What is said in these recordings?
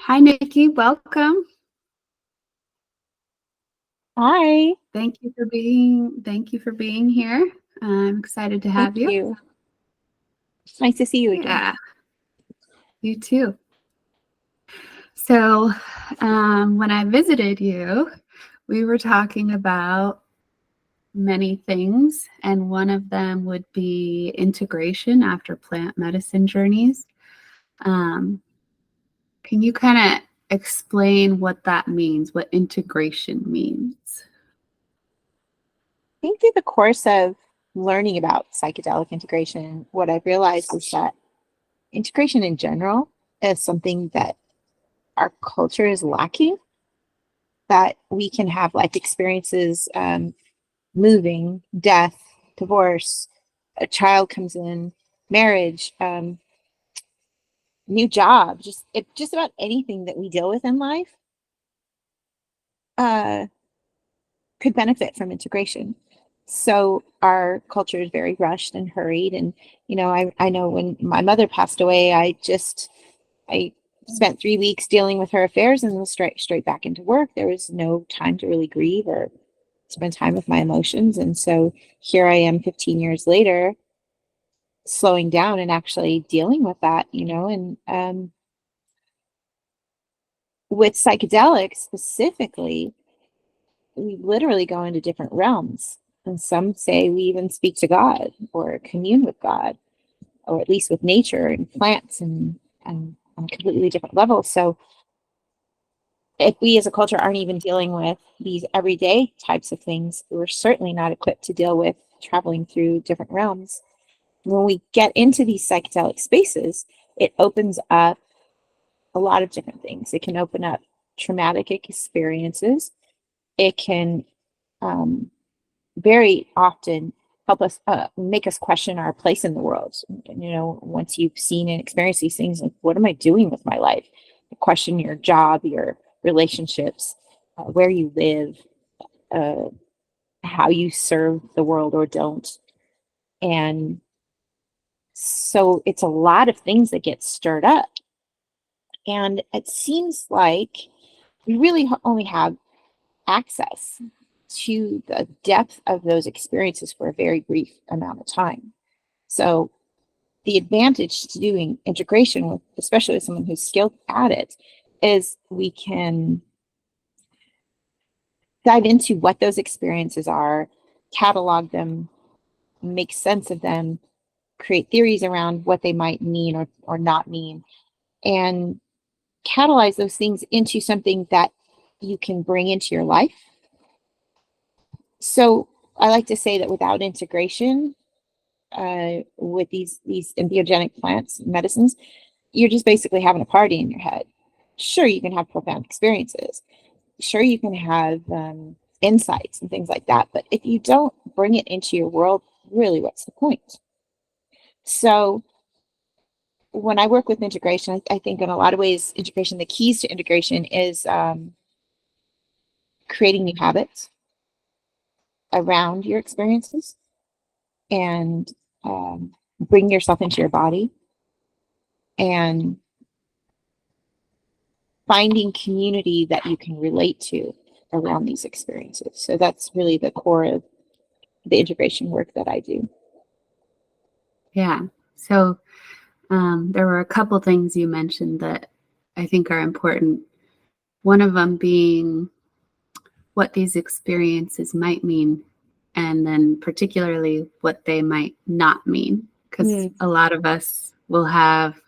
Hi, Nikki. Welcome. Hi, Thank you for being here. I'm excited to thank have you. you. Nice to see you again. Yeah, you too. So, when I visited you, we were talking about many things, and one of them would be integration after plant medicine journeys. Um, can you kind of explain what that means, what integration means? I think through the course of learning about psychedelic integration, what I've realized is that integration in general is something that our culture is lacking, that we can have life experiences, moving, death, divorce, a child comes in, marriage, new job, just about anything that we deal with in life uh, could benefit from integration. So our culture is very rushed and hurried. And, I know when my mother passed away, I spent 3 weeks dealing with her affairs and then straight back into work. There was no time to really grieve or spend time with my emotions. And so here I am 15 years later, slowing down and actually dealing with that, and with psychedelics specifically, we literally go into different realms. And some say we even speak to God or commune with God, or at least with nature and plants and on a completely different level. So if we as a culture aren't even dealing with these everyday types of things, we're certainly not equipped to deal with traveling through different realms. When we get into these psychedelic spaces, it opens up a lot of different things. It can open up traumatic experiences. It can um, very often help us make us question our place in the world. Once you've seen and experienced these things, like, what am I doing with my life? Question your job, your relationships, where you live, uh, how you serve the world or don't. And so it's a lot of things that get stirred up. And it seems like we really only have access to the depth of those experiences for a very brief amount of time. So the advantage to doing integration with, especially with someone who's skilled at it, is we can dive into what those experiences are, catalog them, make sense of them, create theories around what they might mean or not mean, and catalyze those things into something that you can bring into your life. So I like to say that without integration, with these entheogenic plants, medicines, you're just basically having a party in your head. Sure, you can have profound experiences. Sure, you can have insights and things like that. But if you don't bring it into your world, really, what's the point? So when I work with integration, I think in a lot of ways, integration, the keys to integration is creating new habits around your experiences and bring yourself into your body and finding community that you can relate to around these experiences. So that's really the core of the integration work that I do. Yeah. So, there were a couple things you mentioned that I think are important. One of them being what these experiences might mean, and then particularly what they might not mean. Because Mm, a lot of us will have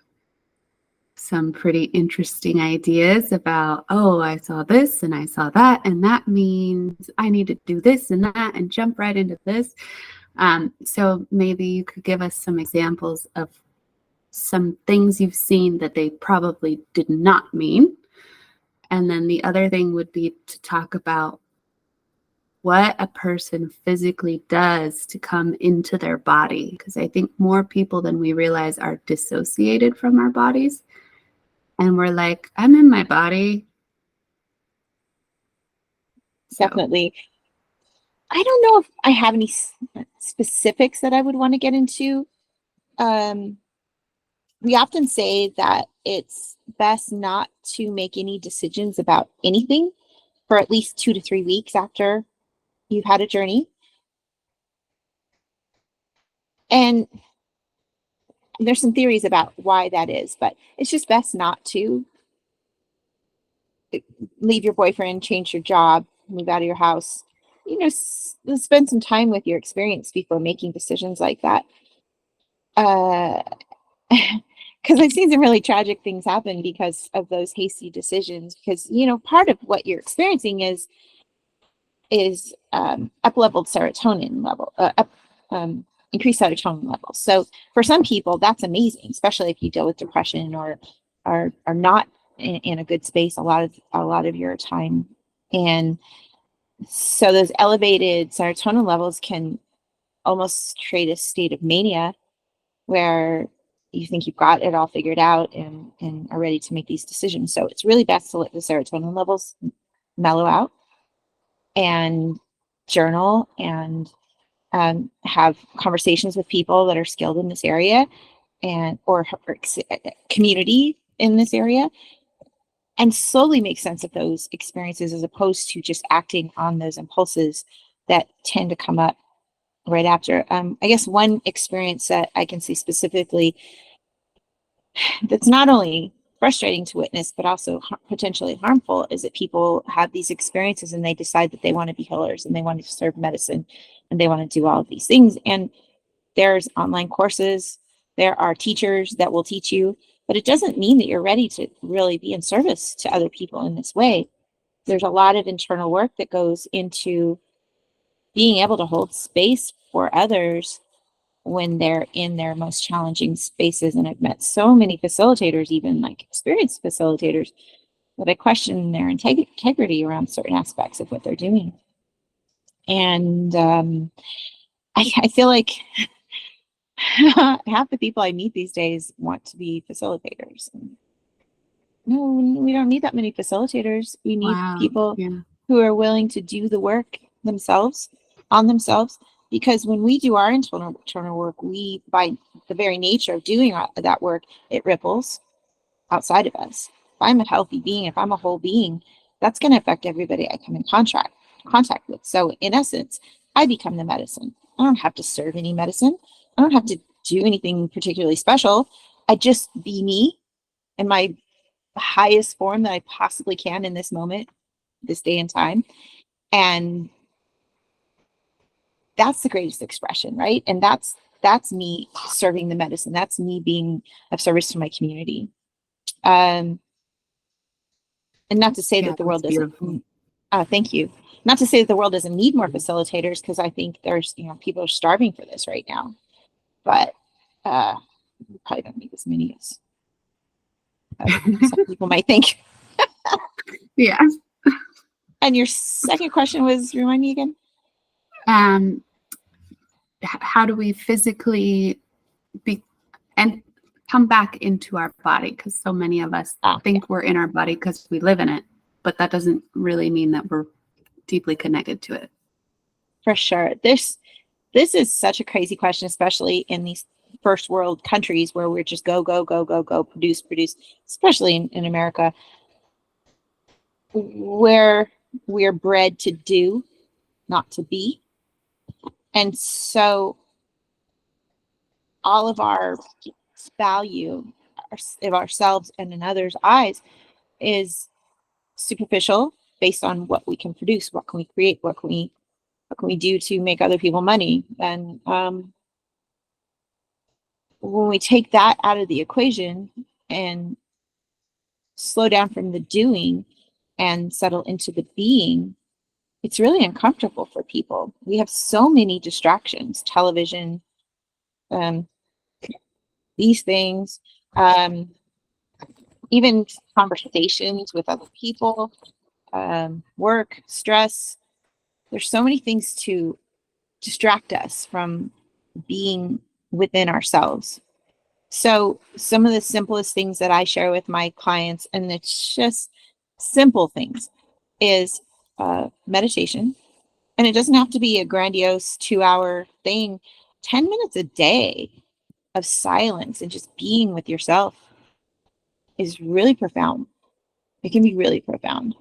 some pretty interesting ideas about, oh, I saw this and I saw that, and that means I need to do this and that and jump right into this. So maybe you could give us some examples of some things you've seen that they probably did not mean. And then the other thing would be to talk about what a person physically does to come into their body. Because I think more people than we realize are dissociated from our bodies. And we're like, I'm in my body. So, definitely. I don't know if I have any specifics that I would want to get into. Um, we often say that it's best not to make any decisions about anything for at least 2 to 3 weeks after you've had a journey. And there's some theories about why that is, but it's just best not to leave your boyfriend, change your job, move out of your house, spend some time with your experience before making decisions like that. Because I've seen some really tragic things happen because of those hasty decisions. Because part of what you're experiencing is up-leveled serotonin level, increased serotonin levels. So for some people, that's amazing, especially if you deal with depression or are not in a good space a lot of your time. And so those elevated serotonin levels can almost create a state of mania where you think you've got it all figured out and are ready to make these decisions. So it's really best to let the serotonin levels mellow out and journal and have conversations with people that are skilled in this area or community in this area, and slowly make sense of those experiences as opposed to just acting on those impulses that tend to come up right after. I guess one experience that I can see specifically that's not only frustrating to witness, but also potentially harmful, is that people have these experiences and they decide that they want to be healers and they want to serve medicine and they want to do all of these things. And there's online courses, there are teachers that will teach you, but it doesn't mean that you're ready to really be in service to other people in this way. There's a lot of internal work that goes into being able to hold space for others when they're in their most challenging spaces. And I've met so many facilitators, even like experienced facilitators, that I question their integrity around certain aspects of what they're doing. And I feel like half the people I meet these days want to be facilitators. No, we don't need that many facilitators. We need people who are willing to do the work themselves, on themselves. Because when we do our internal work, by the very nature of doing that work, it ripples outside of us. If I'm a healthy being, if I'm a whole being, that's going to affect everybody I come in contact with. So in essence, I become the medicine. I don't have to serve any medicine. I don't have to do anything particularly special. I just be me in my highest form that I possibly can in this moment, this day and time. And that's the greatest expression, right? And that's me serving the medicine. That's me being of service to my community. And not to say that the world doesn't. Thank you. Not to say that the world doesn't need more facilitators, because I think there's people are starving for this right now. But we probably don't need as many as some people might think. Yeah. And your second question was, remind me again. How do we physically and come back into our body? Because so many of us think we're in our body because we live in it, but that doesn't really mean that we're deeply connected to it. For sure. This is such a crazy question, especially in these first world countries where we're just go, produce, especially in America, where we're bred to do, not to be. And so all of our value of ourselves and in others' eyes is superficial, based on what we can produce, what can we create, what can we do to make other people money. And when we take that out of the equation and slow down from the doing and settle into the being, it's really uncomfortable for people. We have so many distractions, television, these things, even conversations with other people, work, stress. There's so many things to distract us from being within ourselves. So some of the simplest things that I share with my clients, and it's just simple things, is meditation. And it doesn't have to be a grandiose 2-hour thing. 10 minutes a day of silence and just being with yourself is really profound. It can be really profound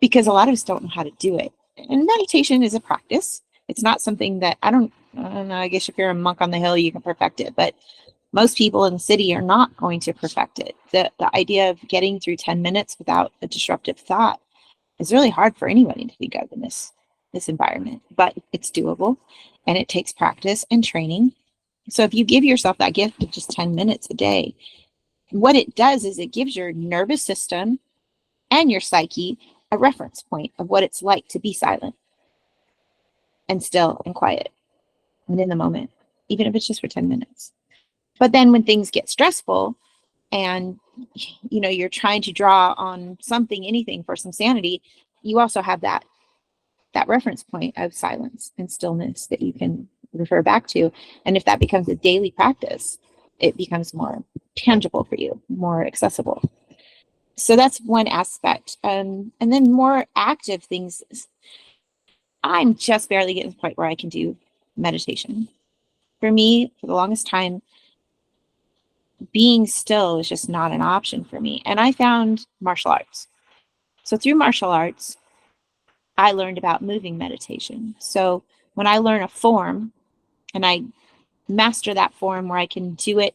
because a lot of us don't know how to do it. And meditation is a practice. It's not something that I don't know. I guess if you're a monk on the hill, you can perfect it. But most people in the city are not going to perfect it. The idea of getting through 10 minutes without a disruptive thought is really hard for anybody to think of in this environment. But it's doable, and it takes practice and training. So if you give yourself that gift of just 10 minutes a day, what it does is it gives your nervous system and your psyche a reference point of what it's like to be silent and still and quiet and in the moment, even if it's just for 10 minutes. But then when things get stressful and you're trying to draw on something, anything for some sanity, you also have that reference point of silence and stillness that you can refer back to. And if that becomes a daily practice, it becomes more tangible for you, more accessible. So that's one aspect. And then more active things. I'm just barely getting to the point where I can do meditation. For me, for the longest time, being still is just not an option for me. And I found martial arts. So through martial arts, I learned about moving meditation. So when I learn a form and I master that form where I can do it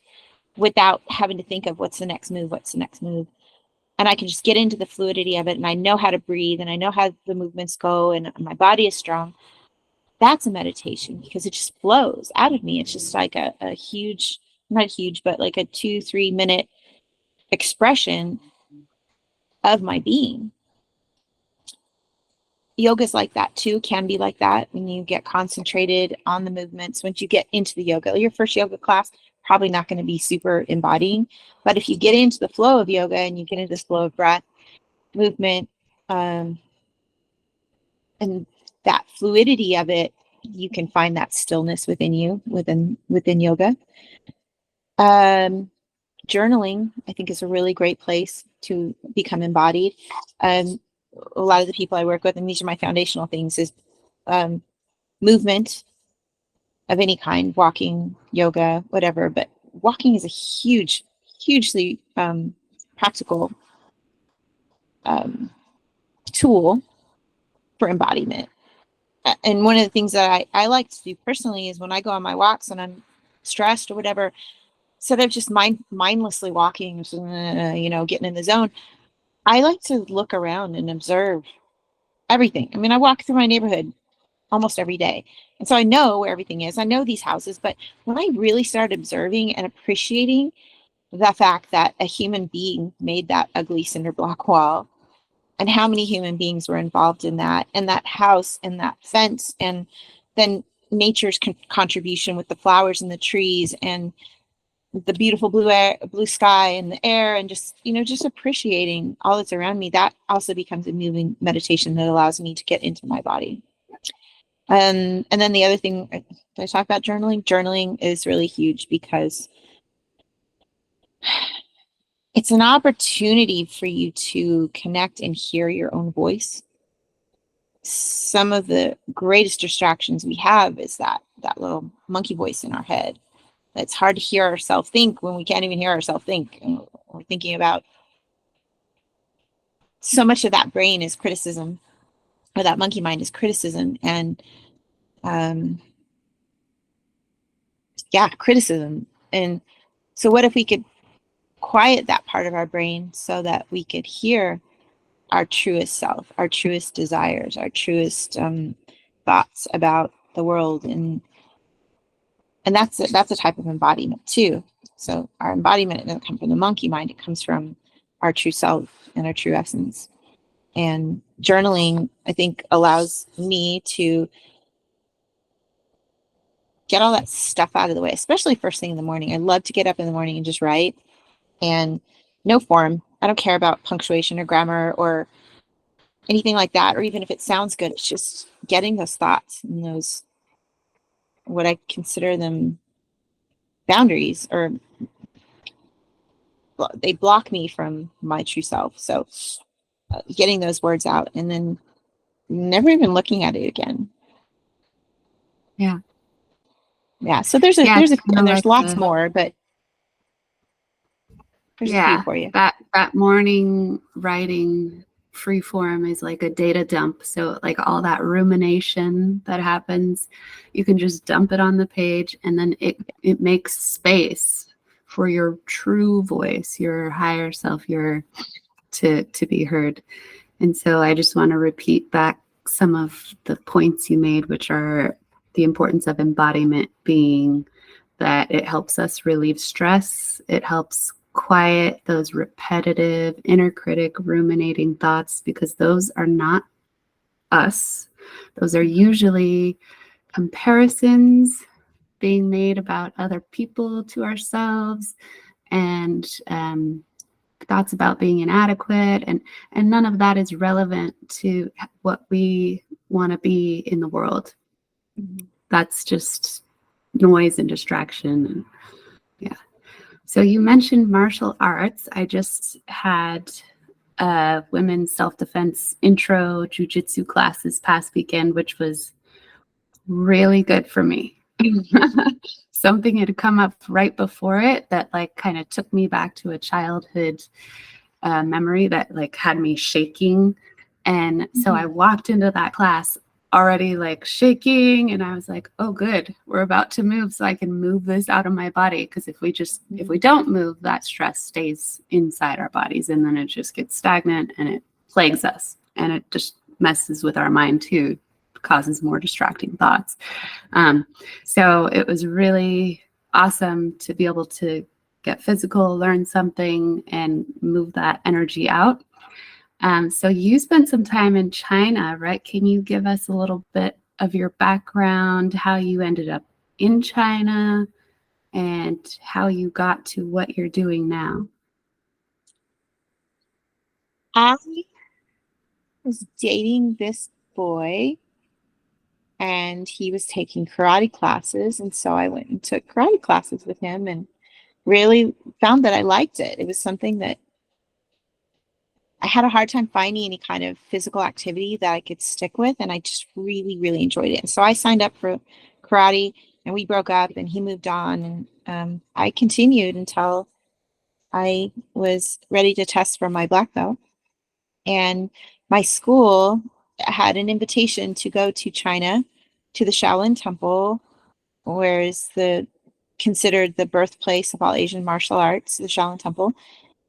without having to think of what's the next move, and I can just get into the fluidity of it, and I know how to breathe, and I know how the movements go, and my body is strong, that's a meditation because it just flows out of me. It's just like a huge, not huge, but like a 2-3 minute expression of my being. Yoga's like that too, can be like that when you get concentrated on the movements. Once you get into the yoga, your first yoga class, probably not going to be super embodying. But if you get into the flow of yoga and you get into this flow of breath, movement, and that fluidity of it, you can find that stillness within you, within yoga. Journaling, I think, is a really great place to become embodied. A lot of the people I work with, and these are my foundational things, is movement of any kind, walking, yoga, whatever. But walking is a hugely practical tool for embodiment. And one of the things that I like to do personally is when I go on my walks and I'm stressed or whatever, instead of just mindlessly walking, getting in the zone, I like to look around and observe everything. I mean, I walk through my neighborhood almost every day. And so I know where everything is. I know these houses, but when I really started observing and appreciating the fact that a human being made that ugly cinder block wall, and how many human beings were involved in that, and that house and that fence, and then nature's contribution with the flowers and the trees and the beautiful blue sky and the air, and just appreciating all that's around me, that also becomes a moving meditation that allows me to get into my body. And then the other thing, did I talk about journaling? Journaling is really huge because it's an opportunity for you to connect and hear your own voice. Some of the greatest distractions we have is that little monkey voice in our head. It's hard to hear ourselves think when we can't even hear ourselves think. And we're thinking about so much of that brain is criticism, or that monkey mind is criticism. And criticism. And so what if we could quiet that part of our brain so that we could hear our truest self, our truest desires, our truest thoughts about the world, and that's a type of embodiment too. So our embodiment doesn't come from the monkey mind; it comes from our true self and our true essence. And journaling, I think, allows me to get all that stuff out of the way, especially first thing in the morning. I love to get up in the morning and just write, and no form. I don't care about punctuation or grammar or anything like that, or even if it sounds good. It's just getting those thoughts and those, what I consider them, boundaries, or they block me from my true self. So getting those words out and then never even looking at it again. Yeah. Yeah. So there's Yeah, it's kind of and there's like lots more, but there's a few for you. that morning writing free form is like a data dump. So like all that rumination that happens, you can just dump it on the page, and then it makes space for your true voice, your higher self, your to be heard. And so I just want to repeat back some of the points you made, which are the importance of embodiment being that it helps us relieve stress. It helps quiet those repetitive inner critic ruminating thoughts, because those are not us. Those are usually comparisons being made about other people to ourselves, and thoughts about being inadequate, and none of that is relevant to what we want to be in the world. That's just noise and distraction. And yeah. So you mentioned martial arts. I just had a women's self-defense intro jiu-jitsu class this past weekend, which was really good for me. Something had come up right before it that like kind of took me back to a childhood memory that like had me shaking. And so I walked into that class already like shaking, and I was like, oh good, we're about to move, so I can move this out of my body, because if we don't move, that stress stays inside our bodies, and then it just gets stagnant and it plagues us, and it just messes with our mind too, causes more distracting thoughts. So it was really awesome to be able to get physical, learn something, and move that energy out. So you spent some time in China, right? Can you give us a little bit of your background, how you ended up in China, and how you got to what you're doing now? I was dating this boy, and he was taking karate classes, and so I went and took karate classes with him and really found that I liked it. It was something that I had a hard time finding any kind of physical activity that I could stick with, and I just really, really enjoyed it. And so I signed up for karate, and we broke up, and he moved on, and I continued until I was ready to test for my black belt. And my school had an invitation to go to China, to the Shaolin Temple, where is considered the birthplace of all Asian martial arts, the Shaolin Temple,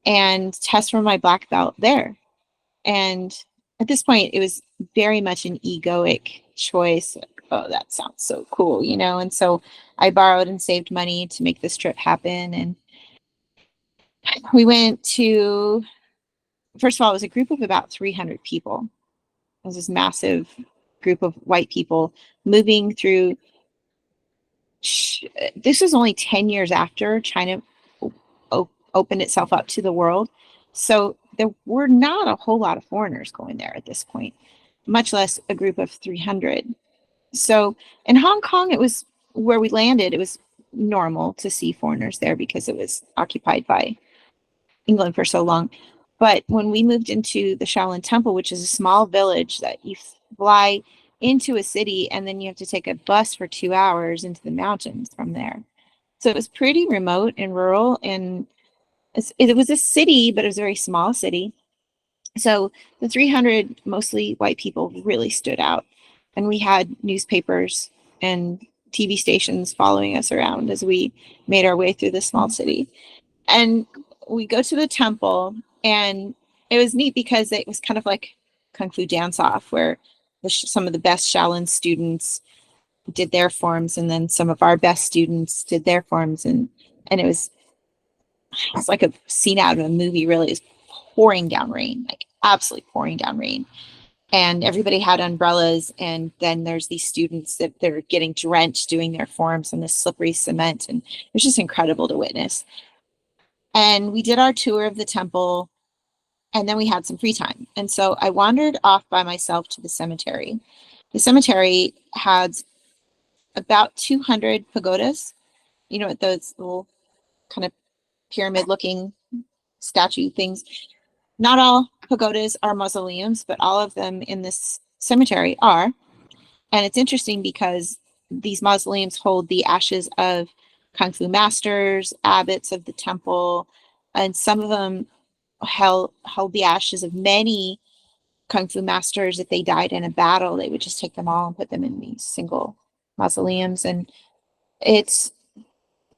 and test for my black belt there. And at this point, it was very much an egoic choice. Oh, that sounds so cool, you know? And so I borrowed and saved money to make this trip happen. And we went to, first of all, it was a group of about 300 people. It was this massive group of white people moving through. This was only 10 years after China opened itself up to the world. So there were not a whole lot of foreigners going there at this point, much less a group of 300. So in Hong Kong, it was where we landed. It was normal to see foreigners there because it was occupied by England for so long. But when we moved into the Shaolin Temple, which is a small village that you fly into a city and then you have to take a bus for 2 hours into the mountains from there. So it was pretty remote and rural, and it was a city, but it was a very small city. So the 300 mostly white people really stood out. And we had newspapers and TV stations following us around as we made our way through the small city. And we go to the temple, and it was neat because it was kind of like Kung Fu dance off, where some of the best Shaolin students did their forms, and then some of our best students did their forms, and it's like a scene out of a movie. Really, is pouring down rain, like absolutely pouring down rain, and everybody had umbrellas. And then there's these students that they're getting drenched doing their forms on this slippery cement, and it was just incredible to witness. And we did our tour of the temple, and then we had some free time. And so I wandered off by myself to the cemetery. The cemetery had about 200 pagodas, you know, those little kind of pyramid looking statue things. Not all pagodas are mausoleums, but all of them in this cemetery are. And it's interesting because these mausoleums hold the ashes of kung fu masters, abbots of the temple, and some of them held the ashes of many kung fu masters. If they died in a battle, they would just take them all and put them in these single mausoleums. And it's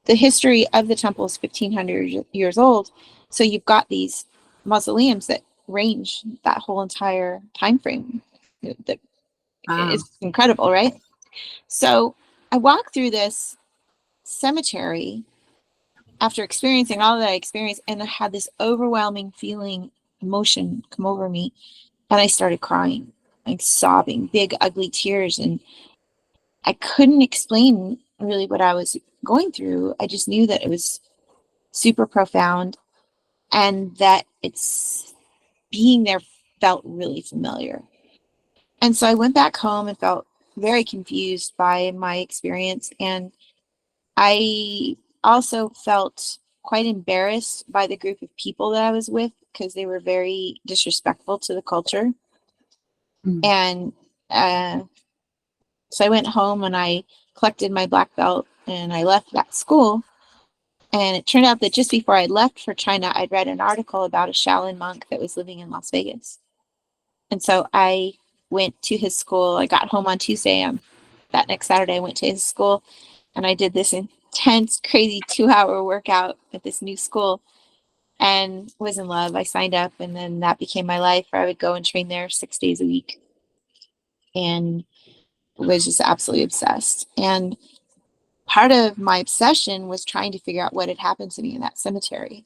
the history of the temple is 1,500 years old. So you've got these mausoleums that range that whole entire time frame. That Wow. is incredible, right? So I walked through this cemetery after experiencing all that I experienced, and I had this overwhelming feeling, emotion come over me, and I started crying, like sobbing, big, ugly tears. And I couldn't explain really what I was going through. I just knew that it was super profound and that it's being there felt really familiar. And so I went back home and felt very confused by my experience. And I also felt quite embarrassed by the group of people that I was with because they were very disrespectful to the culture. Mm. And so I went home and I collected my black belt and I left that school. And it turned out that just before I left for China, I'd read an article about a Shaolin monk that was living in Las Vegas. And so I went to his school. I got home on Tuesday. That next Saturday, I went to his school and I did this intense, crazy 2-hour workout at this new school and was in love. I signed up, and then that became my life. I would go and train there 6 days a week and was just absolutely obsessed. And part of my obsession was trying to figure out what had happened to me in that cemetery.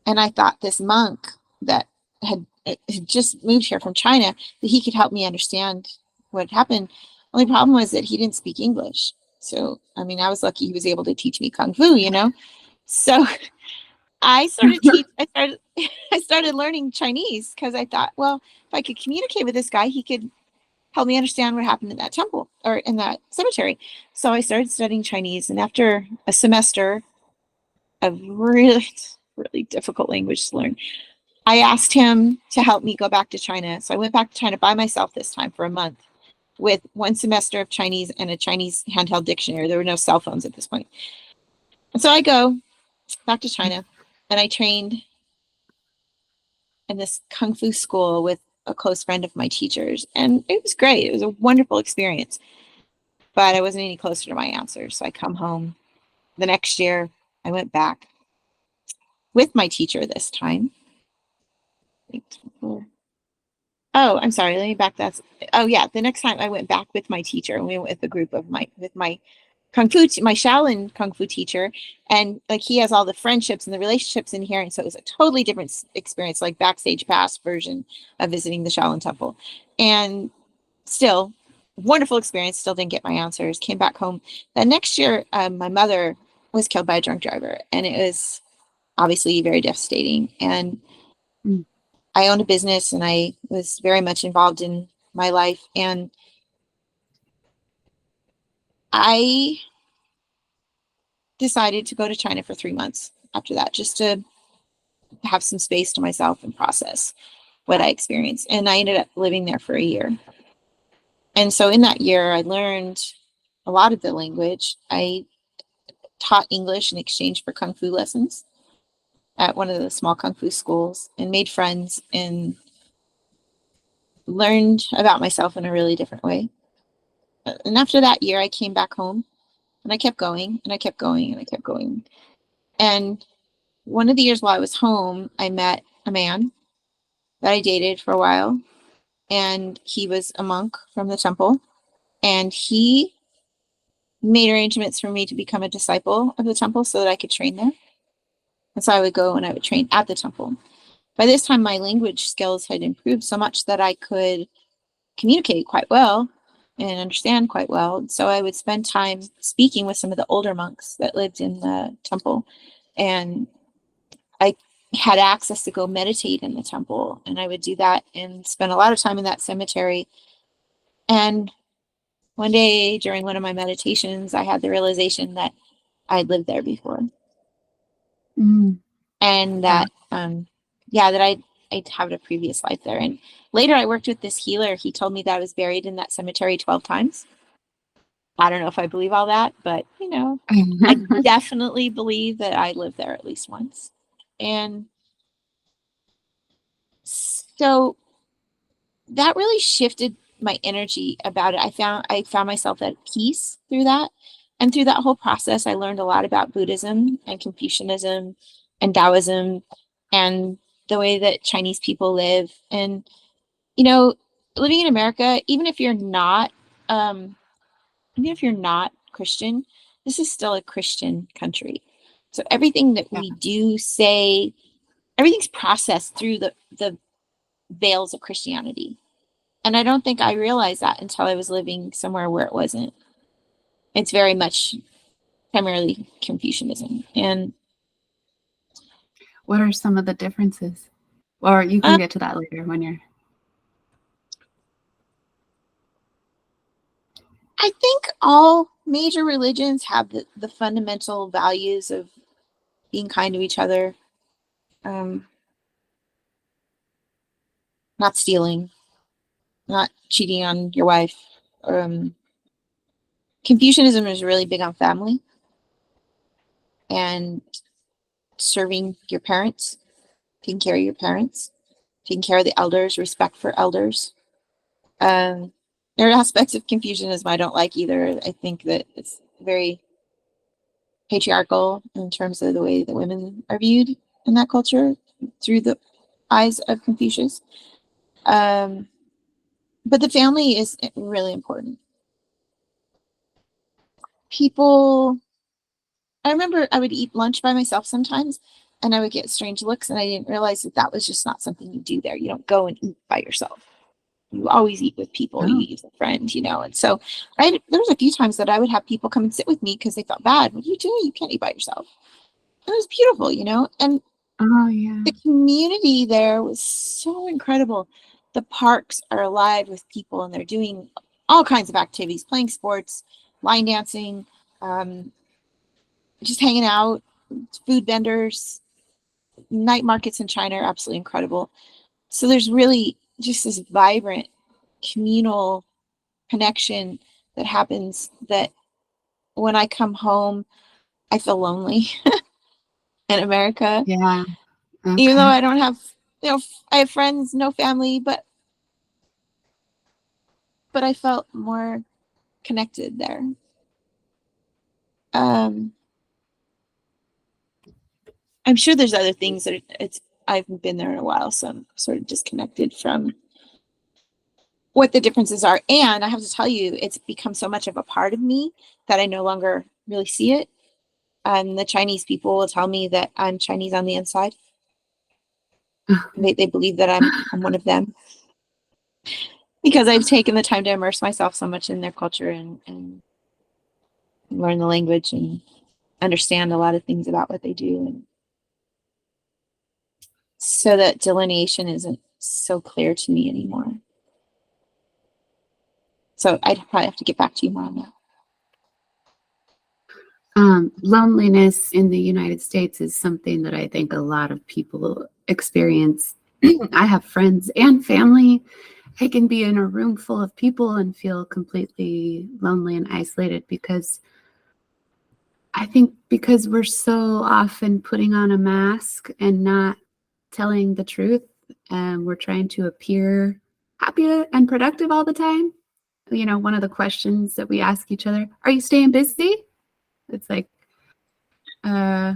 And I thought this monk that had just moved here from China, that he could help me understand what had happened. Only problem was that he didn't speak English. So, I mean, I was lucky he was able to teach me Kung Fu, you know? So I started learning Chinese because I thought, well, if I could communicate with this guy, he could help me understand what happened in that temple or in that cemetery. So I started studying Chinese, and after a semester of really, really difficult language to learn, I asked him to help me go back to China. So I went back to China by myself this time for a month with 1 semester of Chinese and a Chinese handheld dictionary. There were no cell phones at this point. And so I go back to China and I trained in this Kung Fu school with a close friend of my teacher's. And it was great. It was a wonderful experience, but I wasn't any closer to my answers. So I come home the next year. I went back with my teacher this time. Oh, I'm sorry. Let me back that. Oh yeah, the next time I went back with my teacher, and we went with a group of my kung fu, my Shaolin kung fu teacher, and like he has all the friendships and the relationships in here, and so it was a totally different experience, like backstage pass version of visiting the Shaolin Temple, and still wonderful experience. Still didn't get my answers. Came back home. The next year, my mother was killed by a drunk driver, and it was obviously very devastating. And Mm. I owned a business and I was very much involved in my life. And I decided to go to China for 3 months after that, just to have some space to myself and process what I experienced. And I ended up living there for a year. And so in that year, I learned a lot of the language. I taught English in exchange for Kung Fu lessons at one of the small Kung Fu schools and made friends and learned about myself in a really different way. And after that year, I came back home and I kept going and I kept going and I kept going. And one of the years while I was home, I met a man that I dated for a while. And he was a monk from the temple. And he made arrangements for me to become a disciple of the temple so that I could train there. And so I would go and I would train at the temple. By this time, my language skills had improved so much that I could communicate quite well and understand quite well. So I would spend time speaking with some of the older monks that lived in the temple. And I had access to go meditate in the temple. And I would do that and spend a lot of time in that cemetery. And one day during one of my meditations, I had the realization that I'd lived there before. Mm. And that, that I'd had a previous life there. And later I worked with this healer. He told me that I was buried in that cemetery 12 times. I don't know if I believe all that, but I definitely believe that I lived there at least once. And so that really shifted my energy about it. I found myself at peace through that. And through that whole process, I learned a lot about Buddhism and Confucianism and Taoism and the way that Chinese people live. And, living in America, um, even if you're not Christian, this is still a Christian country. So everything that Yeah. we do say, everything's processed through the veils of Christianity. And I don't think I realized that until I was living somewhere where it wasn't. It's very much primarily Confucianism. And What are some of the differences? Or you can uh, get to that later when you're. I think all major religions have the fundamental values of being kind to each other, um, not stealing, not cheating on your wife. Um, Confucianism is really big on family and serving your parents, taking care of your parents, taking care of the elders, respect for elders. Um, there are aspects of Confucianism I don't like either. I think that it's very patriarchal in terms of the way that women are viewed in that culture through the eyes of Confucius. Um, but the family is really important. People, I remember I would eat lunch by myself sometimes and I would get strange looks, and I didn't realize that that was just not something you do there. You don't go and eat by yourself. You always eat with people, you Oh, eat with a friend, And so there was a few times that I would have people come and sit with me because they felt bad. What are you doing? You can't eat by yourself. And it was beautiful. And oh yeah. the community there was so incredible. The parks are alive with people and they're doing all kinds of activities, playing sports, line dancing, um, just hanging out, food vendors, night markets in China are absolutely incredible. So there's really just this vibrant communal connection that happens that when I come home, I feel lonely in America, Yeah. even though Okay. I don't have, I have friends, no family, but I felt more connected there. Um, I'm sure there's other things that I haven't been there in a while, so I'm sort of disconnected from what the differences are. And I have to tell you, it's become so much of a part of me that I no longer really see it. And the Chinese people will tell me that I'm Chinese on the inside. They believe that I'm one of them because I've taken the time to immerse myself so much in their culture and learn the language and understand a lot of things about what they do. And so that delineation isn't so clear to me anymore. So I'd probably have to get back to you more on that. Loneliness in the United States is something that I think a lot of people experience. I have friends and family. I can be in a room full of people and feel completely lonely and isolated because I think because we're so often putting on a mask and not telling the truth, and we're trying to appear happy and productive all the time. One of the questions that we ask each other, are you staying busy? It's like, uh,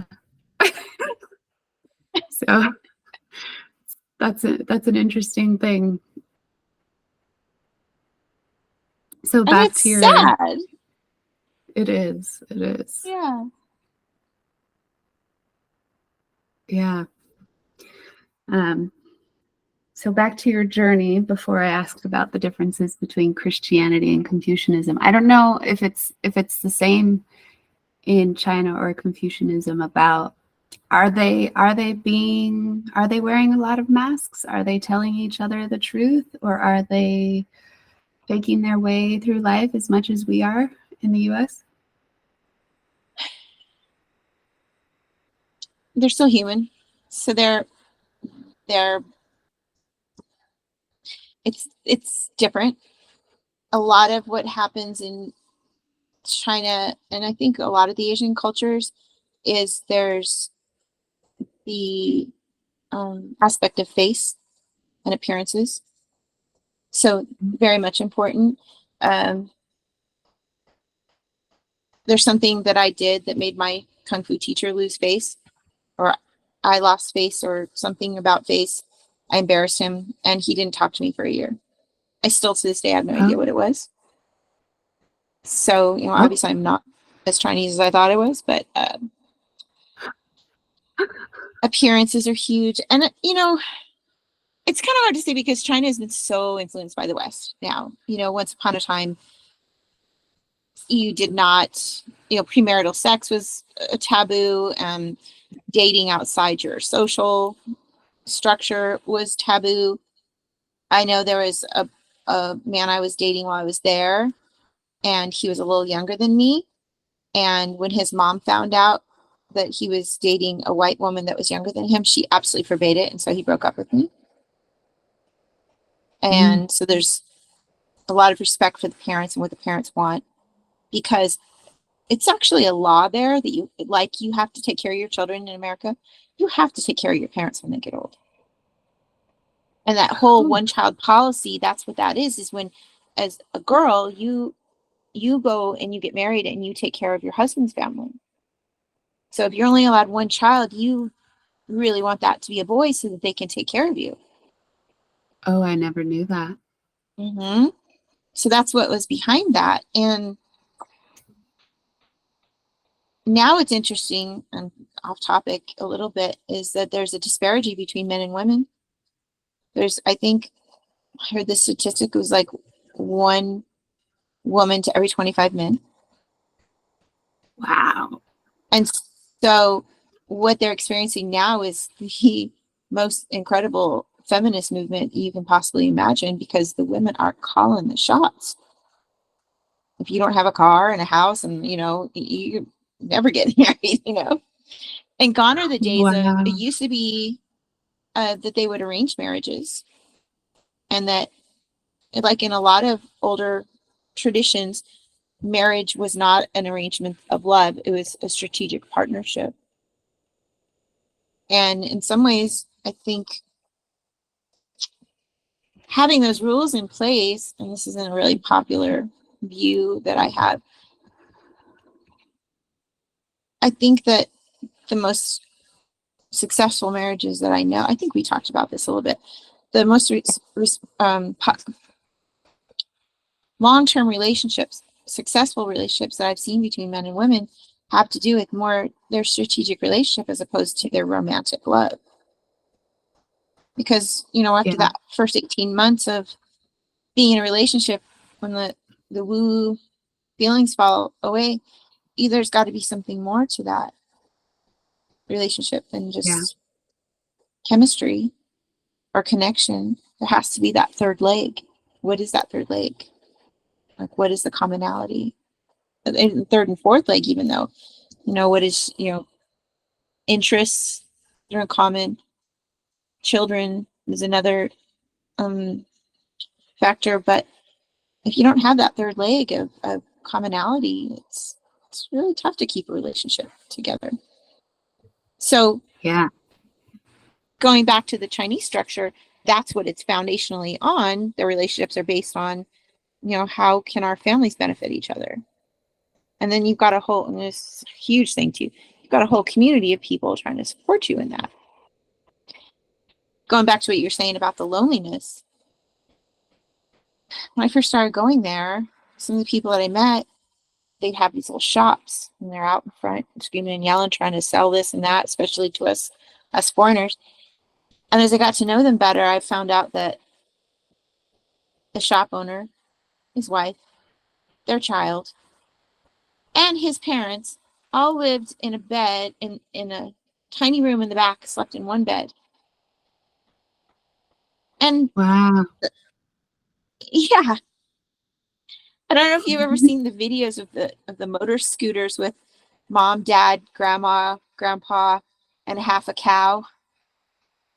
so that's an interesting thing. So And back it's to your, sad. it is. Yeah. Yeah. Um, so back to your journey before I asked about the differences between Christianity and Confucianism. I don't know if it's the same in China or Confucianism about are they wearing a lot of masks? Are they telling each other the truth, or are they faking their way through life as much as we are in the US? They're still human. So they're it's different. A lot of what happens in China, and I think a lot of the Asian cultures, is there's the aspect of face and appearances. So very much important. Um, there's something that I did that made my kung fu teacher lose face, or I lost face, or something about face. I embarrassed him, and he didn't talk to me for a year. I still to this day have no idea what it was. So, Oh, obviously I'm not as Chinese as I thought I was, but appearances are huge. And, it's kind of hard to say because China has been so influenced by the West now. Once upon a time, you did not, premarital sex was a taboo, and dating outside your social structure was taboo. I know there was a man I was dating while I was there, and he was a little younger than me. And when his mom found out that he was dating a white woman that was younger than him, she absolutely forbade it. And so he broke up with me. mm. And so there's a lot of respect for the parents and what the parents want, because it's actually a law there that you have to take care of your children in America. You have to take care of your parents when they get old. And that whole Oh, one child policy, that's what that is when, as a girl, you go and you get married and you take care of your husband's family. So if you're only allowed one child, you really want that to be a boy so that they can take care of you. oh, I never knew that. Mm-hmm. So that's what was behind that. And now it's interesting, and off topic a little bit, is that there's a disparity between men and women. I think I heard this statistic was like one woman to every 25 men. Wow. And so what they're experiencing now is the most incredible feminist movement you can possibly imagine, because the women are calling the shots. If you don't have a car and a house, and you never get married. And gone are the days of, it Wow. used to be that they would arrange marriages, and that, like in a lot of older traditions, marriage was not an arrangement of love, it was a strategic partnership. And in some ways, I think having those rules in place, and this isn't a really popular view that I have, I think that the most successful marriages that I know, I think we talked about this a little bit, the most long-term relationships, successful relationships that I've seen between men and women, have to do with more their strategic relationship as opposed to their romantic love. Because, after Yeah. that first 18 months of being in a relationship, when the woo feelings fall away, there's got to be something more to that relationship than Yeah. just chemistry or connection. There has to be that third leg. What is that third leg? Like, what is the commonality? And third and fourth leg, even though, what is, interests are in common. Children is another factor. But if you don't have that third leg of commonality, it's really tough to keep a relationship together. So Yeah. going back to the Chinese structure, that's what it's foundationally on. The relationships are based on, how can our families benefit each other? And then you've got and this huge thing too, you've got a whole community of people trying to support you in that. Going back to what you're saying about the loneliness, when I first started going there, some of the people that I met, they'd have these little shops, and they're out in front screaming and yelling, trying to sell this and that, especially to us foreigners. And as I got to know them better, I found out that the shop owner, his wife, their child, and his parents all lived in a bed in a tiny room in the back, slept in one bed. And Wow. yeah, I don't know if you've ever seen the videos of the motor scooters with mom, dad, grandma, grandpa, and half a cow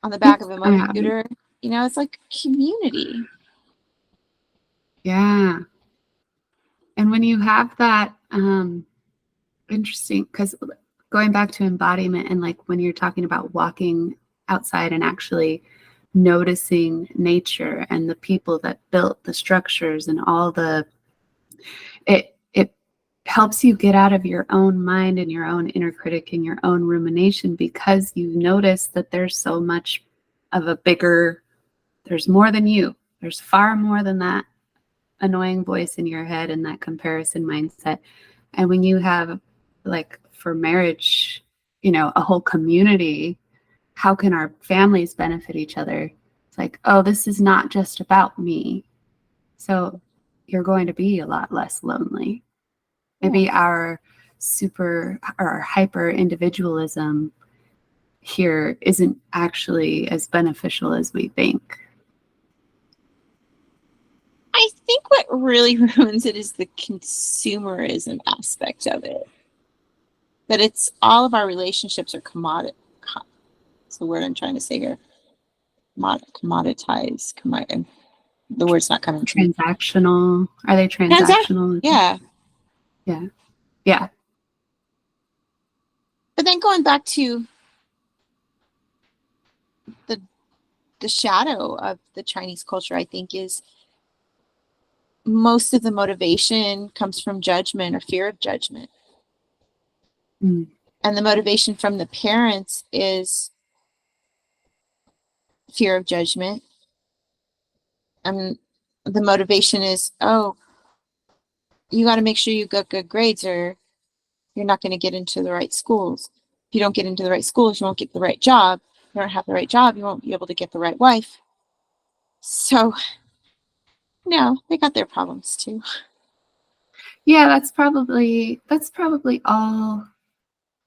on the back of a I motor haven't. scooter. It's like community. Yeah. And when you have that, interesting, because going back to embodiment and like when you're talking about walking outside and actually noticing nature and the people that built the structures and all the, it helps you get out of your own mind and your own inner critic and your own rumination, because you notice that there's so much of a bigger, there's more than you. There's far more than that annoying voice in your head and that comparison mindset. And when you have, like for marriage, you know, a whole community, how can our families benefit each other? It's like, oh, this is not just about me. So you're going to be a lot less lonely. Maybe our super or hyper individualism here isn't actually as beneficial as we think. I think what really ruins it is the consumerism aspect of it. That it's all of our relationships are That's the word I'm trying to say here. Commoditized. The word's not coming. Transactional. Are they transactional? Yeah. Yeah. Yeah. But then going back to the shadow of the Chinese culture, I think, is most of the motivation comes from judgment or fear of judgment. Mm. And the motivation from the parents is fear of judgment. And the motivation is, oh, you got to make sure you got good grades or you're not going to get into the right schools. If you don't get into the right schools, you won't get the right job. You don't have the right job, you won't be able to get the right wife. So, no, they got their problems too. Yeah, that's probably all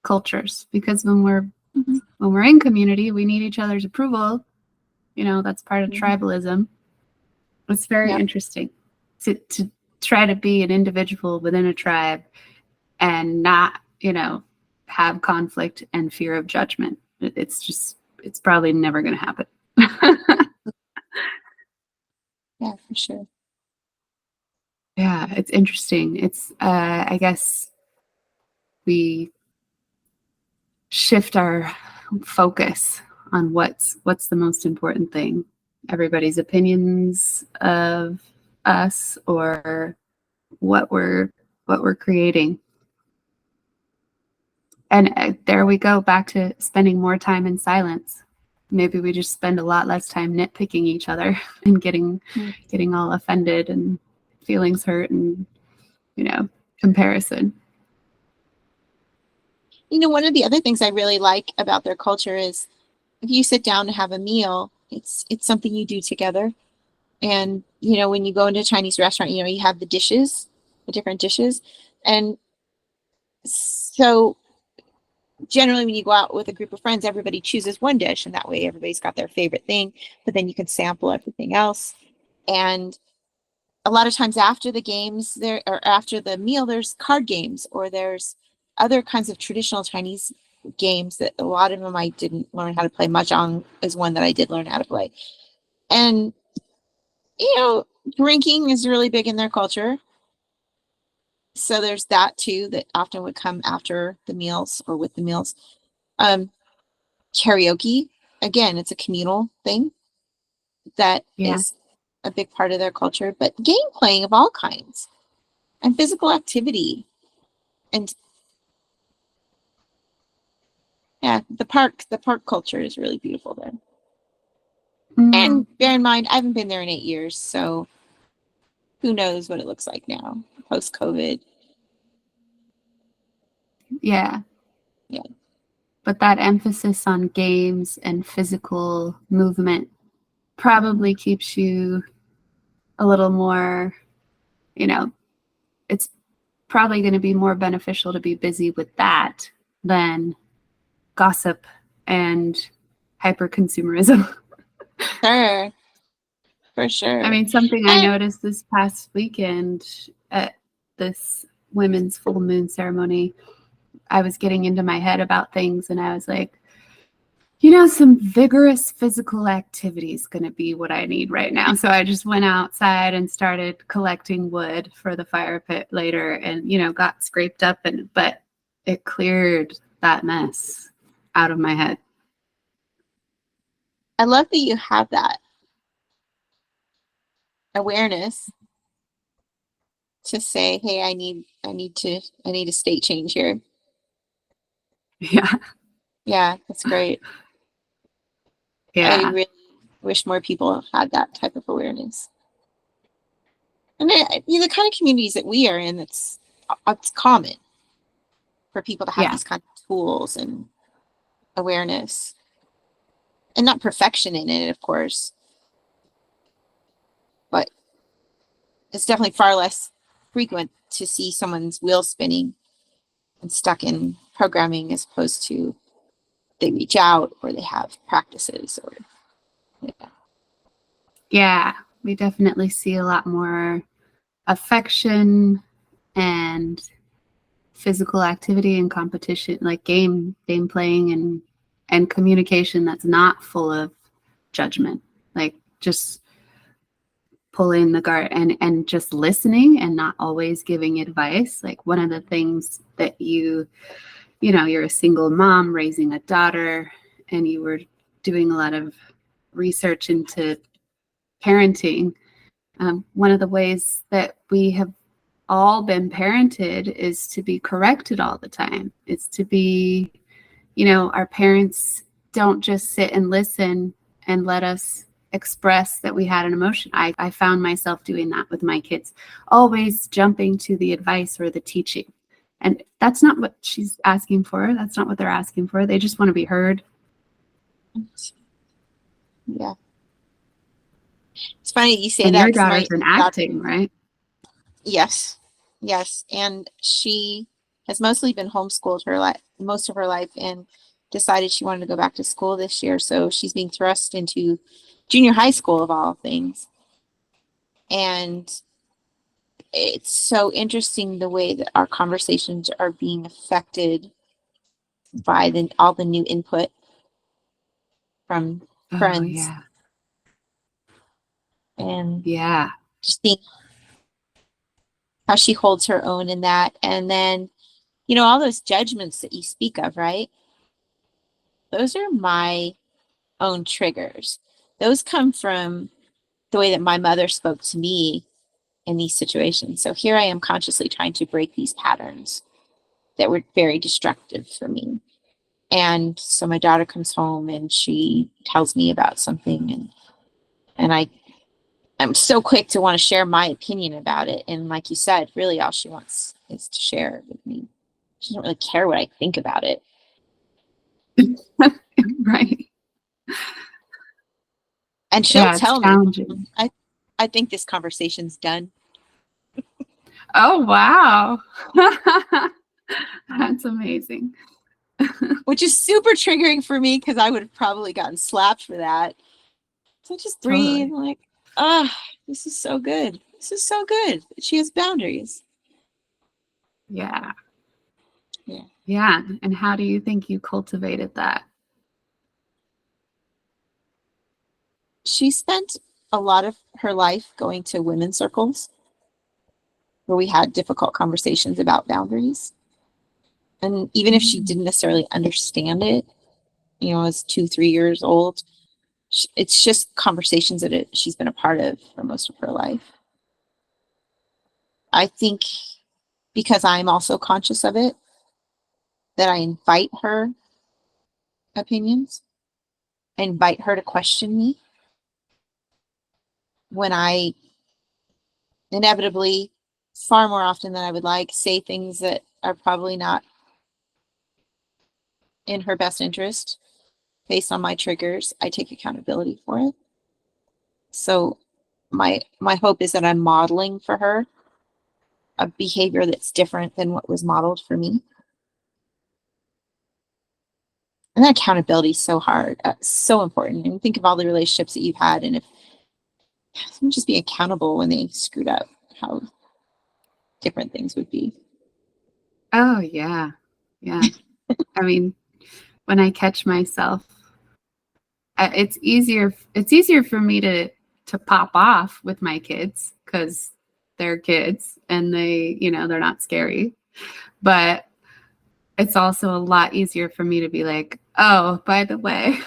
cultures, because when we're in community, we need each other's approval. You know, that's part of tribalism. It's very interesting to try to be an individual within a tribe and not, you know, have conflict and fear of judgment. It's probably never going to happen. Yeah, for sure. Yeah, it's interesting. It's, I guess we shift our focus on what's the most important thing. Everybody's opinions of us or what we're creating. And there we go, back to spending more time in silence. Maybe we just spend a lot less time nitpicking each other and getting all offended and feelings hurt and, you know, comparison. You know, one of the other things I really like about their culture is if you sit down to have a meal, it's something you do together. And, you know, when you go into a Chinese restaurant, you know, you have the dishes, the different dishes. And so generally when you go out with a group of friends, everybody chooses one dish and that way everybody's got their favorite thing, but then you can sample everything else. And a lot of times after the games there or after the meal, there's card games or there's other kinds of traditional Chinese games that a lot of them I didn't learn how to play. Mahjong is one that I did learn how to play. And, you know, drinking is really big in their culture. So there's that too, that often would come after the meals or with the meals. Karaoke, again, it's a communal thing that is a big part of their culture, but game playing of all kinds and physical activity. And yeah, the park culture is really beautiful there. And bear in mind, I haven't been there in 8 years, so who knows what it looks like now, post-COVID. Yeah. Yeah. But that emphasis on games and physical movement probably keeps you a little more, you know, it's probably going to be more beneficial to be busy with that than gossip and hyper consumerism. Sure. For sure. I mean, something I noticed this past weekend at this women's full moon ceremony, I was getting into my head about things and I was like, Some vigorous physical activity is going to be what I need right now. So I just went outside and started collecting wood for the fire pit later and, got scraped up, but it cleared that mess out of my head. I love that you have that awareness to say, hey, I need a state change here. Yeah. Yeah, that's great. Yeah. I really wish more people had that type of awareness. And the kind of communities that we are in, it's common for people to have these kind of tools and awareness, and not perfection in it, of course, but it's definitely far less frequent to see someone's wheel spinning and stuck in programming as opposed to they reach out or they have practices or Yeah, we definitely see a lot more affection and physical activity and competition, like game playing and communication that's not full of judgment, like just pulling the guard and just listening and not always giving advice. Like one of the things that you're a single mom raising a daughter, and you were doing a lot of research into parenting. One of the ways that we have all been parented is to be corrected all the time. It's to be, our parents don't just sit and listen and let us express that we had an emotion. I found myself doing that with my kids, always jumping to the advice or the teaching. And that's not what she's asking for. That's not what they're asking for. They just want to be heard. Yeah. It's funny you say And that your because daughter's in acting, right? Yes. Yes. And she has mostly been homeschooled most of her life, and decided she wanted to go back to school this year. So she's being thrust into junior high school of all things. And it's so interesting the way that our conversations are being affected by all the new input from Oh, friends. yeah. And Yeah. just seeing how she holds her own in that. And then, all those judgments that you speak of, right? Those are my own triggers. Those come from the way that my mother spoke to me in these situations. So here I am consciously trying to break these patterns that were very destructive for me. And so my daughter comes home and she tells me about something, and I'm so quick to want to share my opinion about it. And like you said, really all she wants is to share it with me. She doesn't really care what I think about it. Right. And she'll tell me, challenging. I think this conversation's done. Oh, wow. That's amazing. Which is super triggering for me because I would have probably gotten slapped for that. So just breathe, Totally. like, this is so good. This is so good. She has boundaries. Yeah. Yeah. Yeah. And how do you think you cultivated that? She spent a lot of her life going to women's circles where we had difficult conversations about boundaries. And even if she didn't necessarily understand it, as 2, 3 years old, it's just conversations that she's been a part of for most of her life. I think because I'm also conscious of it, that I invite her opinions. I invite her to question me when I inevitably, far more often than I would like, say things that are probably not in her best interest based on my triggers. I take accountability for it. So my hope is that I'm modeling for her a behavior that's different than what was modeled for me. And that accountability is so hard, so important. And think of all the relationships that you've had, and if someone just be accountable when they screwed up, how different things would be. Oh, yeah. Yeah. I mean, when I catch myself it's easier for me to pop off with my kids because they're kids and they're not scary. But it's also a lot easier for me to be like, oh, by the way,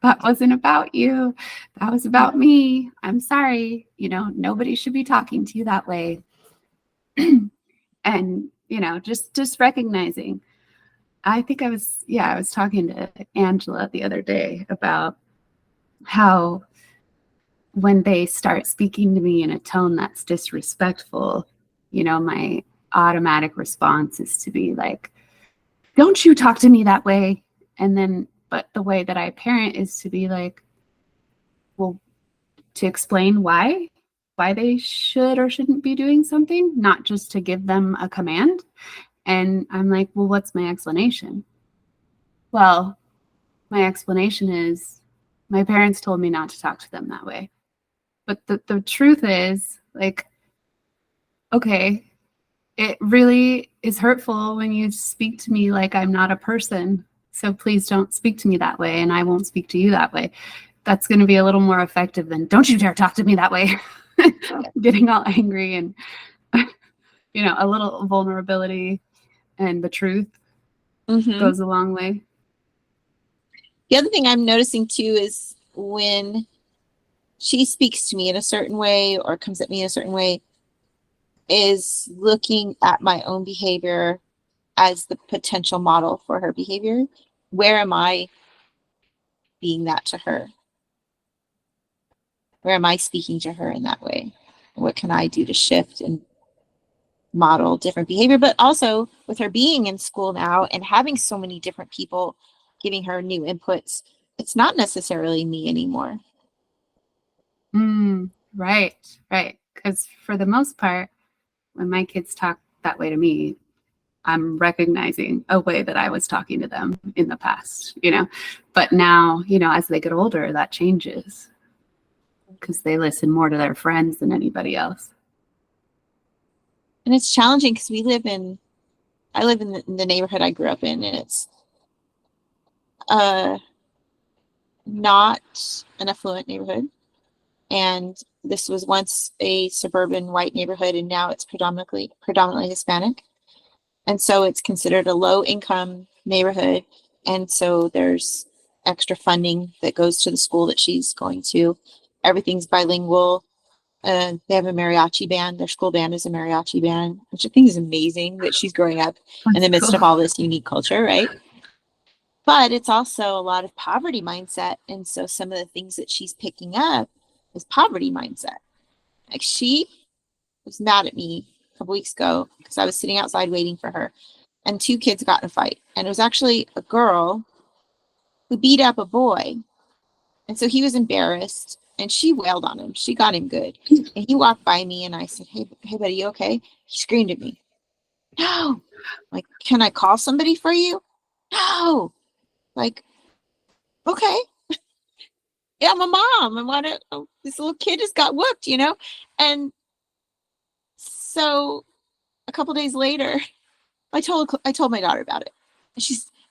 that wasn't about you. That was about me. I'm sorry. Nobody should be talking to you that way. And, just recognizing. I think I was talking to Angela the other day about how when they start speaking to me in a tone that's disrespectful, my automatic response is to be like, don't you talk to me that way. And then, but the way that I parent is to be like, well, to explain why they should or shouldn't be doing something, not just to give them a command. And I'm like, well, what's my explanation? Well, my explanation is my parents told me not to talk to them that way. But the truth is, like, okay, it really is hurtful when you speak to me like I'm not a person. So please don't speak to me that way, and I won't speak to you that way. That's going to be a little more effective than don't you dare talk to me that way. Getting all angry and, a little vulnerability and the truth goes a long way. The other thing I'm noticing too is when she speaks to me in a certain way or comes at me in a certain way, is looking at my own behavior as the potential model for her behavior. Where am I being that to her? Where am I speaking to her in that way? What can I do to shift and model different behavior? But also with her being in school now and having so many different people giving her new inputs, it's not necessarily me anymore. Right. Because for the most part, when my kids talk that way to me, I'm recognizing a way that I was talking to them in the past, But now, as they get older, that changes because they listen more to their friends than anybody else. And it's challenging because I live in the neighborhood I grew up in, and it's not an affluent neighborhood. And this was once a suburban white neighborhood, and now it's predominantly Hispanic. And so it's considered a low income neighborhood. And so there's extra funding that goes to the school that she's going to. Everything's bilingual. They have a mariachi band. Their school band is a mariachi band, which I think is amazing that she's growing up in the midst of all this unique culture, right? But it's also a lot of poverty mindset. And so some of the things that she's picking up is poverty mindset. Like, she was mad at me a couple weeks ago because I was sitting outside waiting for her, and two kids got in a fight. And it was actually a girl who beat up a boy. And so he was embarrassed, and she wailed on him. She got him good. And he walked by me, and I said, hey buddy, you okay? He screamed at me. No. Like, can I call somebody for you? No. Like, okay. Yeah, I'm a mom. And this little kid just got whooped, And so a couple days later, I told my daughter about it. And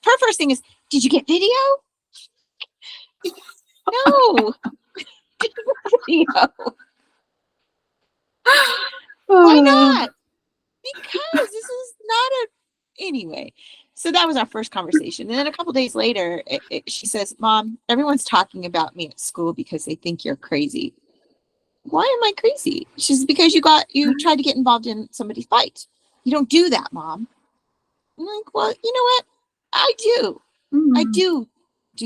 her first thing is, did you get video? No. Video. Why not? Because this is not anyway. So that was our first conversation. And then a couple days later, she says, Mom, everyone's talking about me at school because they think you're crazy. Why am I crazy? She says, because you tried to get involved in somebody's fight. You don't do that, Mom. I'm like, well, you know what? I do. I do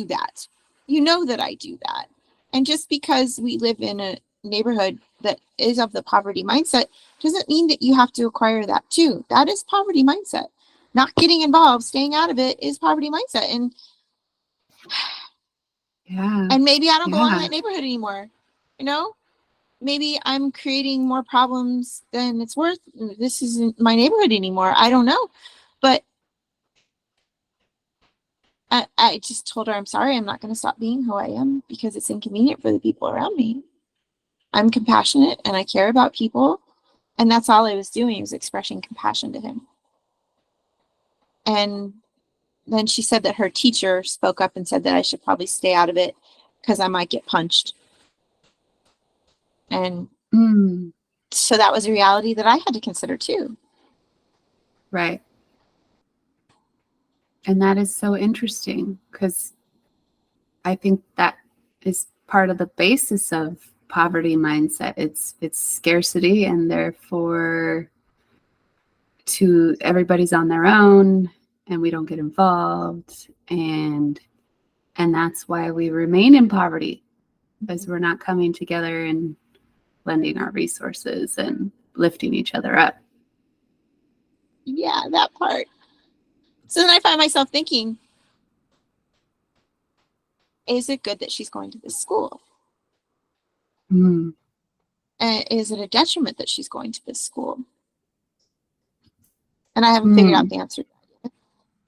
that. You know that I do that. And just because we live in a neighborhood that is of the poverty mindset doesn't mean that you have to acquire that too. That is poverty mindset. Not getting involved, staying out of it is poverty mindset. And maybe I don't belong in that neighborhood anymore. Maybe I'm creating more problems than it's worth. This isn't my neighborhood anymore. I don't know. But I just told her, I'm sorry, I'm not going to stop being who I am because it's inconvenient for the people around me. I'm compassionate and I care about people. And that's all I was doing, was expressing compassion to him. And then she said that her teacher spoke up and said that I should probably stay out of it because I might get punched. And so that was a reality that I had to consider too. Right. And that is so interesting, because I think that is part of the basis of poverty mindset. It's scarcity, and therefore everybody's on their own and we don't get involved, and that's why we remain in poverty, because we're not coming together and lending our resources and lifting each other up. Yeah, that part. So then I find myself thinking, is it good that she's going to this school? Is it a detriment that she's going to this school? And I haven't figured out the answer.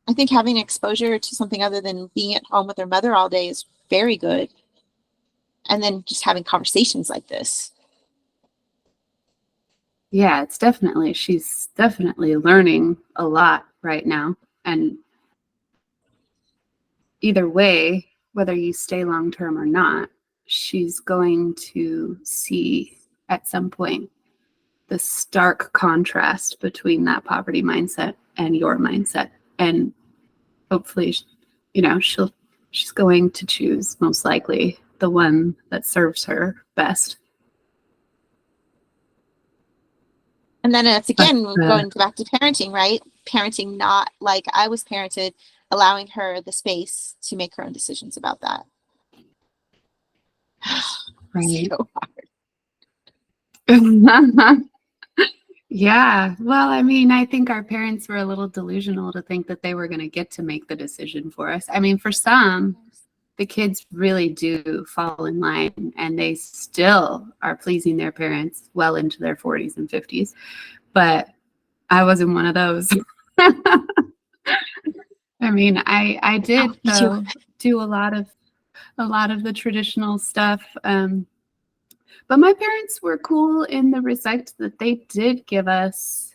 I think having exposure to something other than being at home with her mother all day is very good. And then just having conversations like this. Yeah, she's definitely learning a lot right now. And either way, whether you stay long term or not, she's going to see at some point the stark contrast between that poverty mindset and your mindset. And hopefully, she's going to choose, most likely, the one that serves her best. And then it's again going back to parenting, right? Parenting not like I was parented, allowing her the space to make her own decisions about that. Right. So hard. Yeah. Well, I mean, I think our parents were a little delusional to think that they were going to get to make the decision for us. I mean, for some, the kids really do fall in line, and they still are pleasing their parents well into their 40s and 50s. But I wasn't one of those. I mean, I did do a lot of the traditional stuff. But my parents were cool in the respect that they did give us,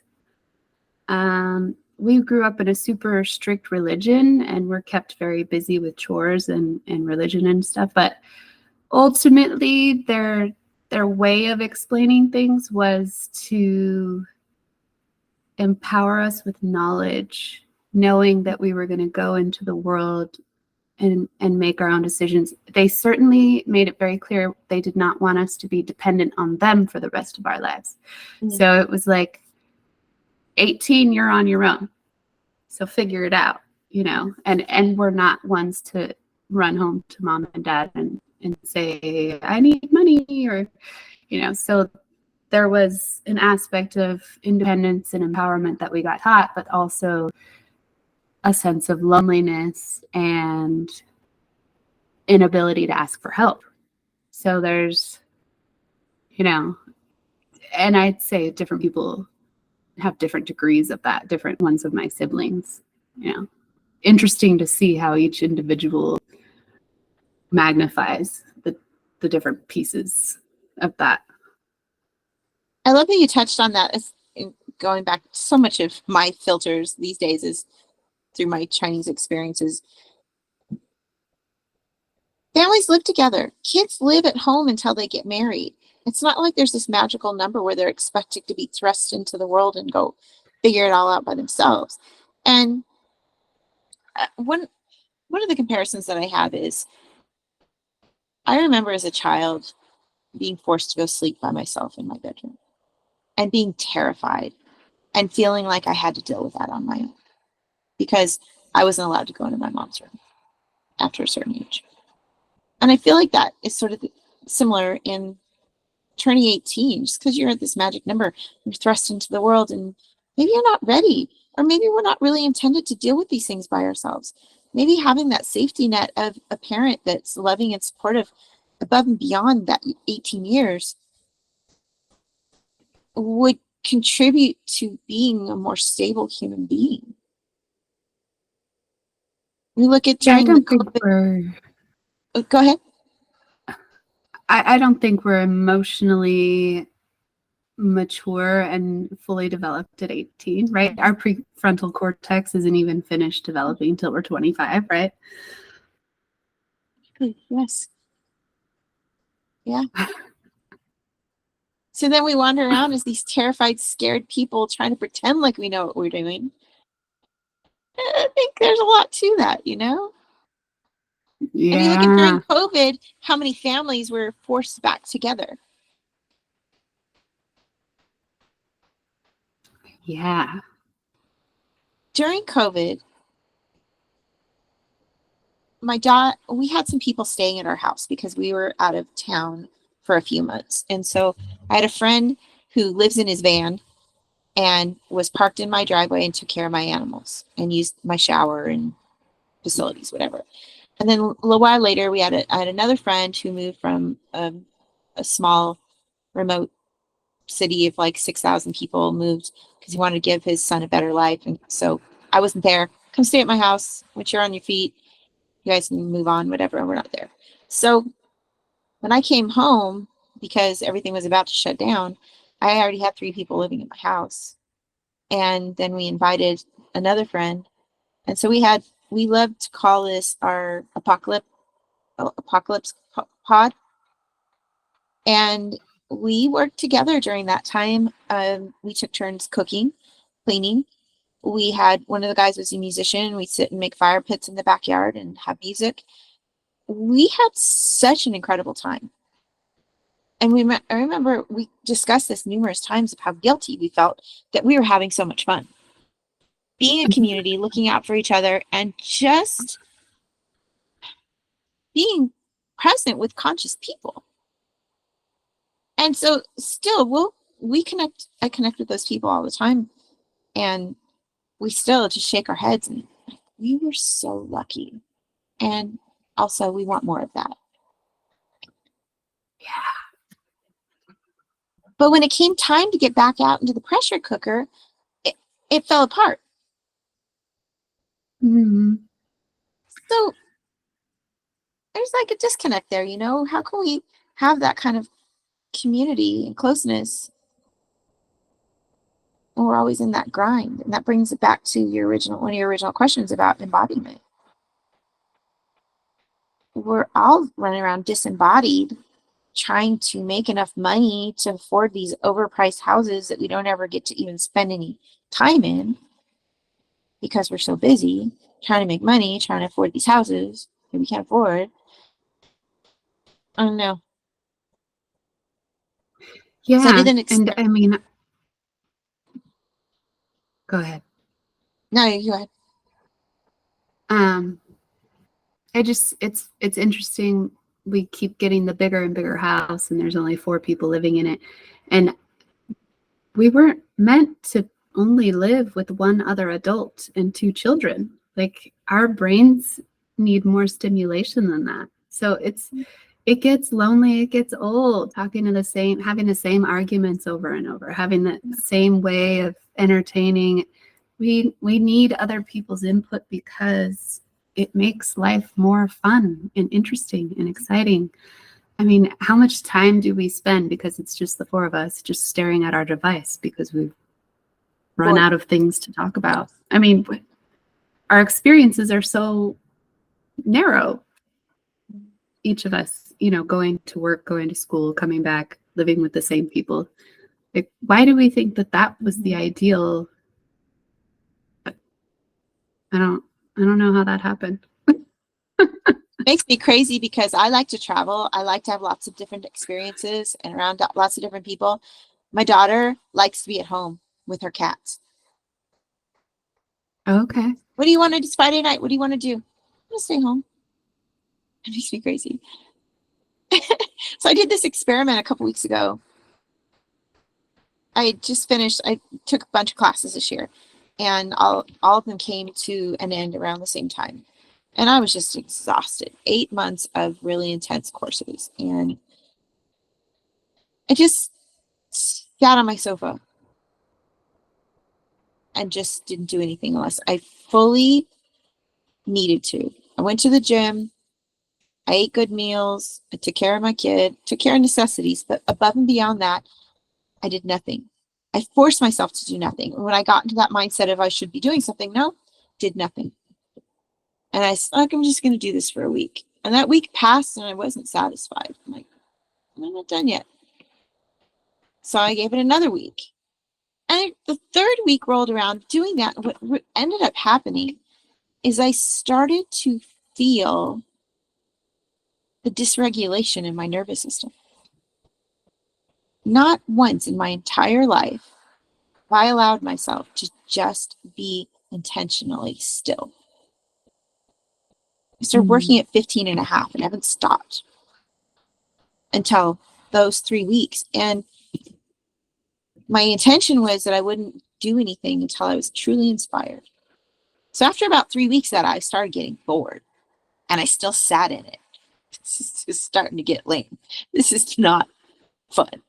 we grew up in a super strict religion and were kept very busy with chores and religion and stuff. But ultimately, their way of explaining things was to empower us with knowledge, knowing that we were going to go into the world and make our own decisions. They certainly made it very clear they did not want us to be dependent on them for the rest of our lives. So it was like, 18, you're on your own. So figure it out, and we're not ones to run home to mom and dad and say, I need money, or, so there was an aspect of independence and empowerment that we got taught, but also a sense of loneliness and inability to ask for help. So there's, and I'd say different people have different degrees of that, different ones of my siblings. Interesting to see how each individual magnifies the different pieces of that. I love that you touched on that. Going back, so much of my filters these days is through my Chinese experiences. Families live together. Kids live at home until they get married. It's not like there's this magical number where they're expected to be thrust into the world and go figure it all out by themselves. And one of the comparisons that I have is, I remember as a child being forced to go sleep by myself in my bedroom and being terrified and feeling like I had to deal with that on my own because I wasn't allowed to go into my mom's room after a certain age. And I feel like that is sort of similar in turning 18, just because you're at this magic number, you're thrust into the world and maybe you're not ready, or maybe we're not really intended to deal with these things by ourselves. Maybe having that safety net of a parent that's loving and supportive above and beyond that 18 years would contribute to being a more stable human being. We look at during the COVID. Go ahead. I don't think we're emotionally mature and fully developed at 18, right? Our prefrontal cortex isn't even finished developing till we're 25, right? Yes. Yeah. So then we wander around as these terrified, scared people trying to pretend like we know what we're doing. And I think there's a lot to that, you know? Yeah. And you look at during COVID, how many families were forced back together. Yeah. During COVID, we had some people staying at our house because we were out of town for a few months. And so I had a friend who lives in his van and was parked in my driveway and took care of my animals and used my shower and facilities, whatever. And then a little while later, I had another friend who moved from a small remote city of like 6,000 people, moved because he wanted to give his son a better life. And so I wasn't there. Come stay at my house. Once you're on your feet, you guys can move on, whatever. And we're not there. So when I came home, because everything was about to shut down, I already had 3 people living in my house. And then we invited another friend. And so we love to call this our apocalypse pod. And we worked together during that time. We took turns cooking, cleaning. We had one of the guys was a musician. We'd sit and make fire pits in the backyard and have music. We had such an incredible time. And I remember we discussed this numerous times of how guilty we felt that we were having so much fun. Being a community, looking out for each other, and just being present with conscious people. And so still I connect with those people all the time, and we still just shake our heads and we were so lucky. And also we want more of that. Yeah. But when it came time to get back out into the pressure cooker, it fell apart. Mm-hmm. So there's like a disconnect there, you know? How can we have that kind of community and closeness when we're always in that grind? And that brings it back to one of your original questions about embodiment. We're all running around disembodied, trying to make enough money to afford these overpriced houses that we don't ever get to even spend any time in because we're so busy trying to make money, trying to afford these houses that we can't afford. I don't know. So I Yeah. did an And experiment. I mean, go ahead. No, you go ahead. It's interesting. We keep getting the bigger and bigger house, and there's only 4 people living in it. And we weren't meant to only live with 1 other adult and 2 children. Like, our brains need more stimulation than that. So it gets lonely, it gets old, having the same arguments over and over, having the same way of entertaining. We need other people's input because it makes life more fun and interesting and exciting. I mean, how much time do we spend, because it's just the 4 of us, just staring at our device because we've run out of things to talk about? I mean, our experiences are so narrow. Each of us, going to work, going to school, coming back, living with the same people. Like, why do we think that was the ideal? I don't know how that happened. Makes me crazy because I like to travel. I like to have lots of different experiences and around lots of different people. My daughter likes to be at home with her cats. Okay. What do you want to do Friday night? What do you want to do? I'm going to stay home. It makes me crazy. So I did this experiment a couple weeks ago. I just finished, I took a bunch of classes this year, and all of them came to an end around the same time. And I was just exhausted. 8 months of really intense courses. And I just sat on my sofa and just didn't do anything unless I fully needed to. I went to the gym. I ate good meals. I took care of my kid, took care of necessities. But above and beyond that, I did nothing. I forced myself to do nothing. And when I got into that mindset of I should be doing something, no, did nothing. And I'm just going to do this for a week. And that week passed and I wasn't satisfied. I'm like, I'm not done yet. So I gave it another week. And the third week rolled around doing that. What ended up happening is I started to feel the dysregulation in my nervous system. Not once in my entire life have I allowed myself to just be intentionally still. I started working at 15 and a half and haven't stopped until those 3 weeks. And my intention was that I wouldn't do anything until I was truly inspired. So after about 3 weeks of that, I started getting bored and I still sat in it. This is starting to get lame. This is not fun.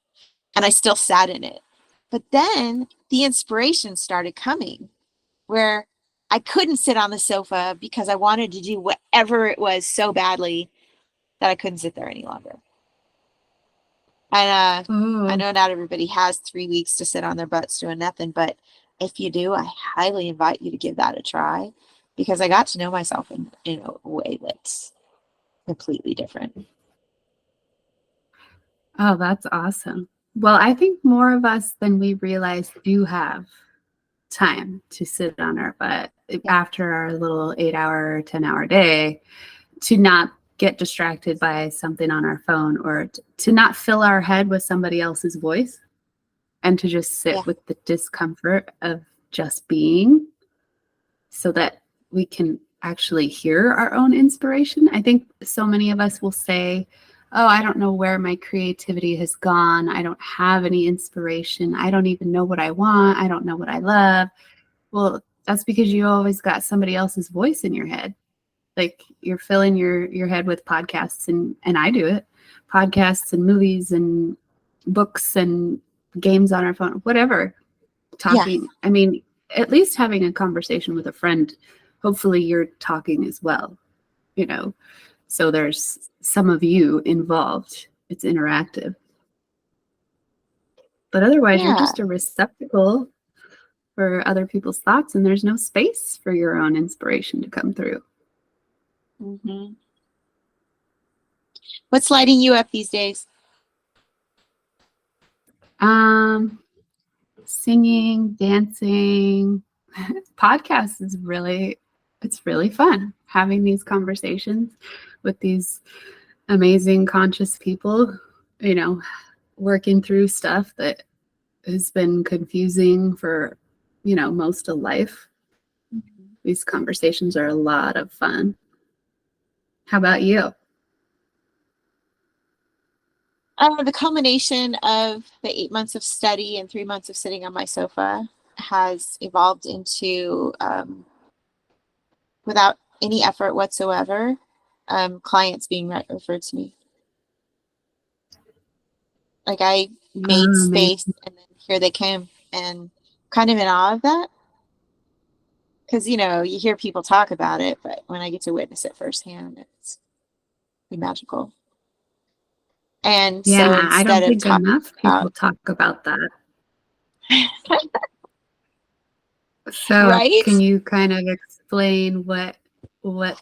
And I still sat in it. But then the inspiration started coming where I couldn't sit on the sofa because I wanted to do whatever it was so badly that I couldn't sit there any longer. And I know not everybody has 3 weeks to sit on their butts doing nothing, but if you do, I highly invite you to give that a try because I got to know myself in a way that's completely different. Oh, that's awesome. Well, I think more of us than we realize do have time to sit on our butt after our little 8-hour or 10-hour day, to not get distracted by something on our phone, or to not fill our head with somebody else's voice, and to just sit with the discomfort of just being, so that we can actually hear our own inspiration. I think so many of us will say, oh, I don't know where my creativity has gone. I don't have any inspiration. I don't even know what I want. I don't know what I love. Well, that's because you always got somebody else's voice in your head. Like, you're filling your head with podcasts, and I do it. Podcasts and movies and books and games on our phone, whatever. Talking. I mean, at least having a conversation with a friend, hopefully you're talking as well, you know. So there's some of you involved. It's interactive. But otherwise, you're just a receptacle for other people's thoughts, and there's no space for your own inspiration to come through. Mm-hmm. What's lighting you up these days? Singing, dancing. Podcasts is it's really fun having these conversations with these amazing conscious people, you know, working through stuff that has been confusing for, you know, most of life. Mm-hmm. These conversations are a lot of fun. How about you? The culmination of the 8 months of study and 3 months of sitting on my sofa has evolved into, without any effort whatsoever, clients being referred to me. Like, I made space and then here they came, and kind of in awe of that. Because, you know, you hear people talk about it, but when I get to witness it firsthand, it's magical. And so instead I don't of think talking enough people talk about that. So right? Can you kind of explain what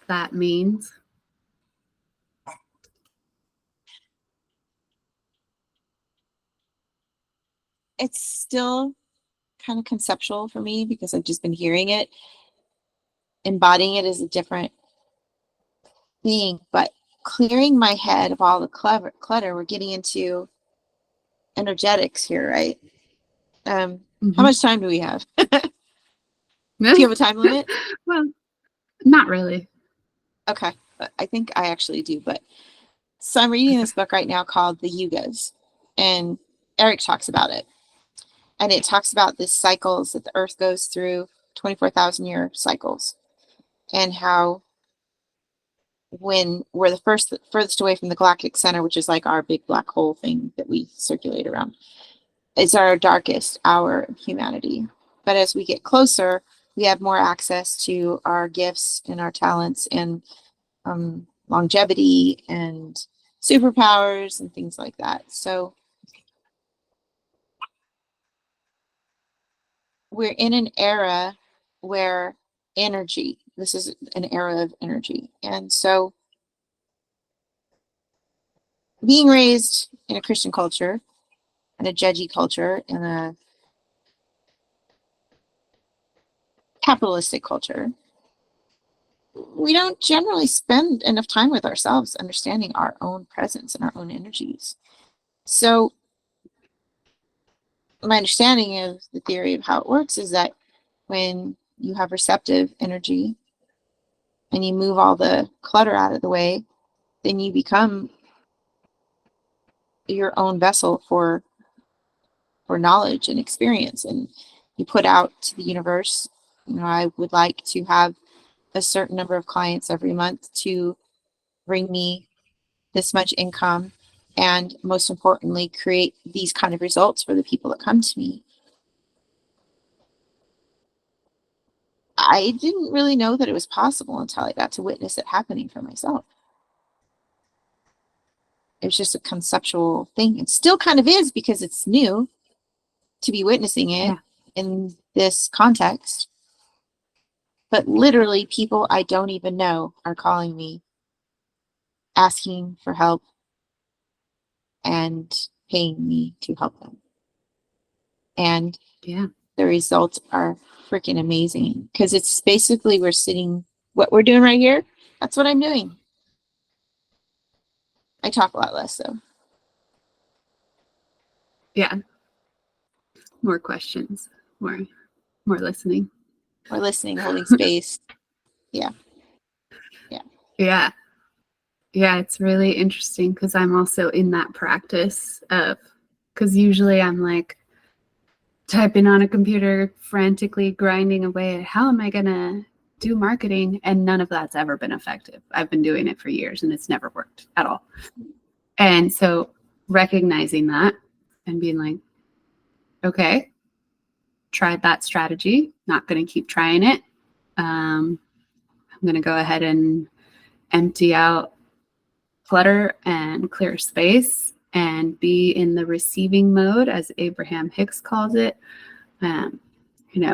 that means? It's still kind of conceptual for me because I've just been hearing it. Embodying it is a different thing, but clearing my head of all the clutter, we're getting into energetics here, right? How much time do we have? Do you have a time limit? Well, not really. Okay, I think I actually do. But so I'm reading this book right now called The Yugas, and Eric talks about it. And it talks about the cycles that the earth goes through, 24,000 year cycles, and how when we're the furthest away from the galactic center, which is like our big black hole thing that we circulate around, it's our darkest hour of humanity. But as we get closer, we have more access to our gifts and our talents and longevity and superpowers and things like that. So we're in an era where this is an era of energy. And so being raised in a Christian culture and a judgy culture and a capitalistic culture, we don't generally spend enough time with ourselves understanding our own presence and our own energies. So my understanding of the theory of how it works is that when you have receptive energy and you move all the clutter out of the way, then you become your own vessel for knowledge and experience, and you put out to the universe, I would like to have a certain number of clients every month to bring me this much income, and most importantly, create these kind of results for the people that come to me. I didn't really know that it was possible until I got to witness it happening for myself. It was just a conceptual thing. It still kind of is because it's new to be witnessing it in this context. But literally, people I don't even know are calling me, asking for help, and paying me to help them. And the results are freaking amazing, because it's basically what we're doing right here. That's what I'm doing. I talk a lot less, though. Yeah. More questions, more listening. More listening, holding space. Yeah. Yeah, it's really interesting because I'm also in that practice of, because usually I'm like typing on a computer, frantically grinding away at how am I going to do marketing? And none of that's ever been effective. I've been doing it for years and it's never worked at all. And so recognizing that and being like, okay, tried that strategy, not going to keep trying it. I'm going to go ahead and empty out clutter and clear space and be in the receiving mode, as Abraham Hicks calls it.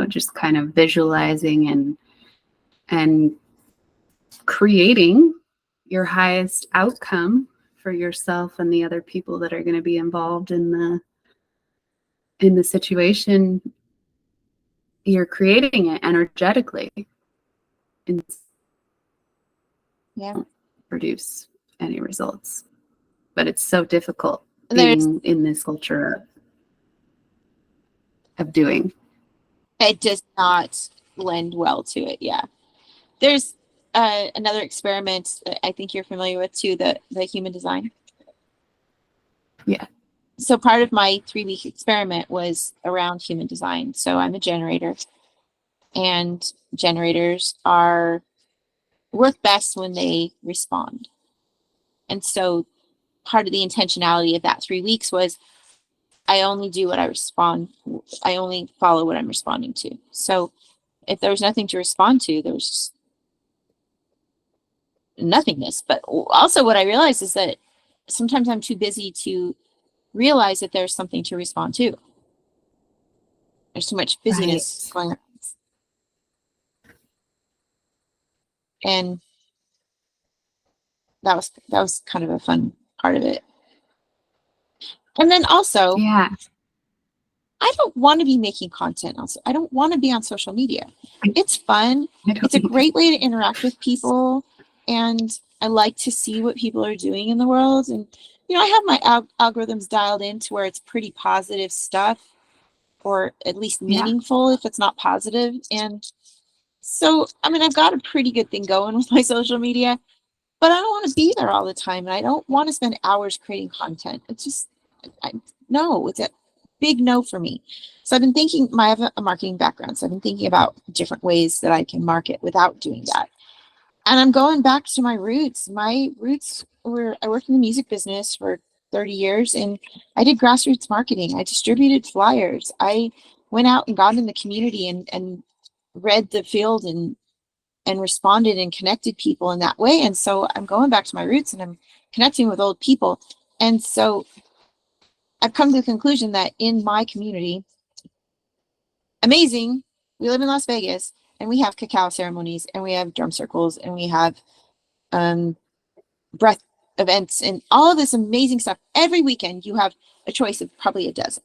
Just kind of visualizing and creating your highest outcome for yourself and the other people that are going to be involved in the situation. You're creating it energetically and produce any results. But it's so difficult being in this culture of doing. It does not lend well to it. Yeah. There's another experiment that I think you're familiar with too, the human design. Yeah. So part of my 3-week experiment was around human design. So I'm a generator, and generators are work best when they respond. And so part of the intentionality of that 3 weeks was I only do what I respond. I only follow what I'm responding to. So if there's nothing to respond to, there's nothingness. But also what I realized is that sometimes I'm too busy to realize that there's something to respond to. There's too much busyness going on. And that was kind of a fun part of it. And then also, I don't want to be making content. Also, I don't want to be on social media. It's fun. It's a great way to interact with people. And I like to see what people are doing in the world. And, I have my algorithms dialed in to where it's pretty positive stuff, or at least meaningful if it's not positive. And so, I've got a pretty good thing going with my social media, but I don't want to be there all the time. And I don't want to spend hours creating content. It's just, no, it's a big no for me. So I've been thinking, I have a marketing background, so I've been thinking about different ways that I can market without doing that. And I'm going back to my roots. My roots were, I worked in the music business for 30 years, and I did grassroots marketing. I distributed flyers. I went out and got in the community and read the field and responded and connected people in that way. And so I'm going back to my roots and I'm connecting with old people. And so I've come to the conclusion that in my community, amazing, we live in Las Vegas, and we have cacao ceremonies, and we have drum circles, and we have breath events and all of this amazing stuff. Every weekend you have a choice of probably a dozen.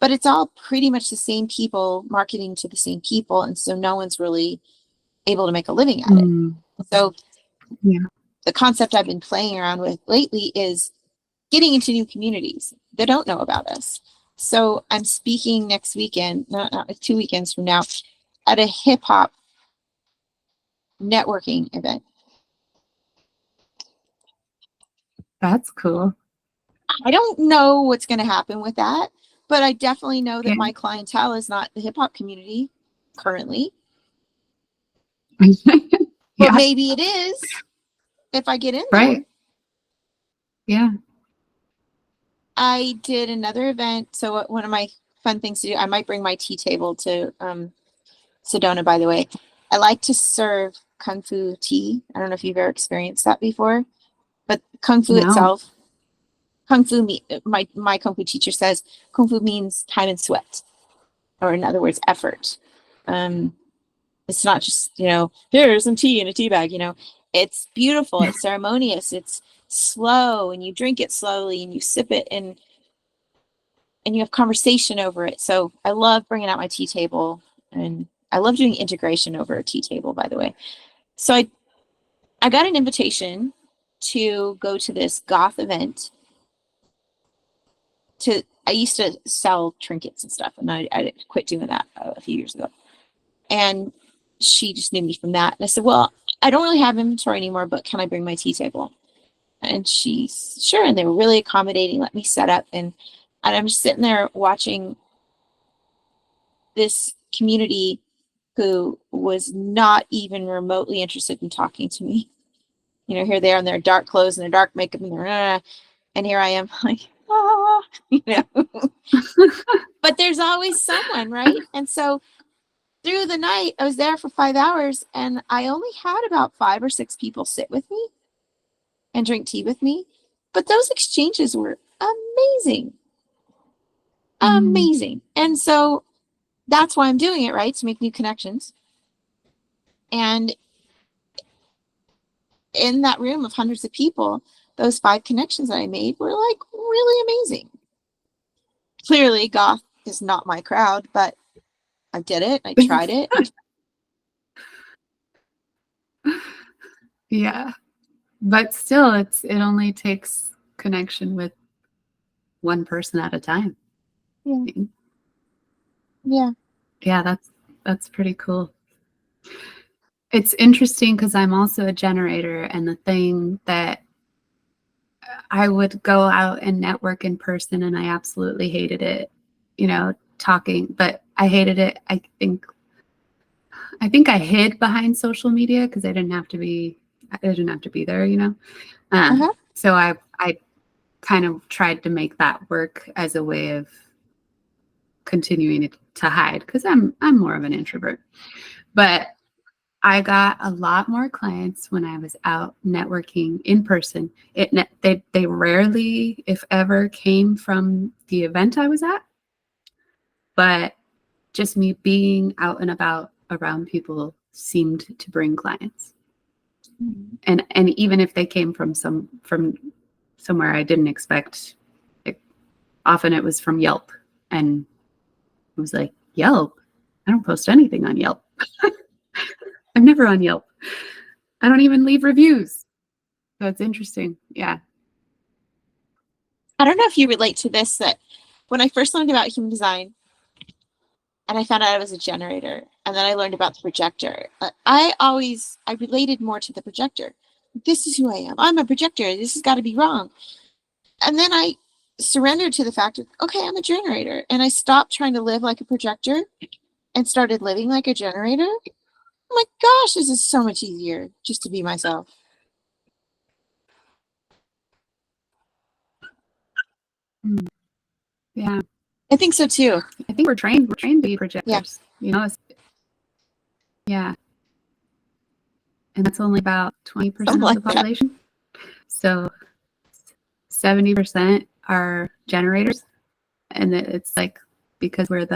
But it's all pretty much the same people marketing to the same people. And so no one's really able to make a living at it. So the concept I've been playing around with lately is getting into new communities that don't know about us. So I'm speaking next weekend, not 2 weekends from now, at a hip hop networking event. That's cool. I don't know what's going to happen with that, but I definitely know that my clientele is not the hip hop community currently. But maybe it is if I get in there. Yeah. I did another event. So one of my fun things to do, I might bring my tea table to Sedona, by the way. I like to serve Kung Fu tea. I don't know if you've ever experienced that before, but Kung Fu itself, Kung Fu, my Kung Fu teacher says Kung Fu means time and sweat, or in other words, effort. It's not just, here's some tea in a tea bag, it's beautiful, it's ceremonious, it's slow, and you drink it slowly and you sip it and you have conversation over it. So I love bringing out my tea table, and I love doing integration over a tea table, by the way. So I got an invitation to go to this goth event. I used to sell trinkets and stuff, and I quit doing that a few years ago. And she just knew me from that. And I said, well, I don't really have inventory anymore, but can I bring my tea table? And she's sure. And they were really accommodating, let me set up. And I'm just sitting there watching this community who was not even remotely interested in talking to me. Here they are in their dark clothes and their dark makeup and here I am like, but there's always someone, right? And so through the night, I was there for 5 hours, and I only had about 5 or 6 people sit with me and drink tea with me. But those exchanges were amazing. Amazing. And so that's why I'm doing it, right? To make new connections. And in that room of hundreds of people, those 5 connections that I made were like really amazing. Clearly, goth is not my crowd, but I did it. I tried it. Yeah. But still, it only takes connection with one person at a time. Yeah. Yeah, that's pretty cool. It's interesting because I'm also a generator, and the thing that I would go out and network in person, and I absolutely hated it, talking, but I hated it. I think I hid behind social media because I didn't have to be there, So I kind of tried to make that work as a way of continuing to hide, because I'm more of an introvert. But I got a lot more clients when I was out networking in person. They rarely, if ever, came from the event I was at, but just me being out and about around people seemed to bring clients. And even if they came from somewhere I didn't expect, often it was from Yelp, and it was like, Yelp? I don't post anything on Yelp. I'm never on Yelp. I don't even leave reviews. That's interesting. Yeah. I don't know if you relate to this, that when I first learned about human design and I found out I was a generator, and then I learned about the projector, I related more to the projector. This is who I am. I'm a projector. This has got to be wrong. And then I surrendered to the fact of, okay, I'm a generator. And I stopped trying to live like a projector and started living like a generator. Oh my gosh, this is so much easier just to be myself. Yeah. I think so too. I think we're trained to be projectors. Yeah. And that's only about 20% of the population. So 70% are generators. And it's like, because when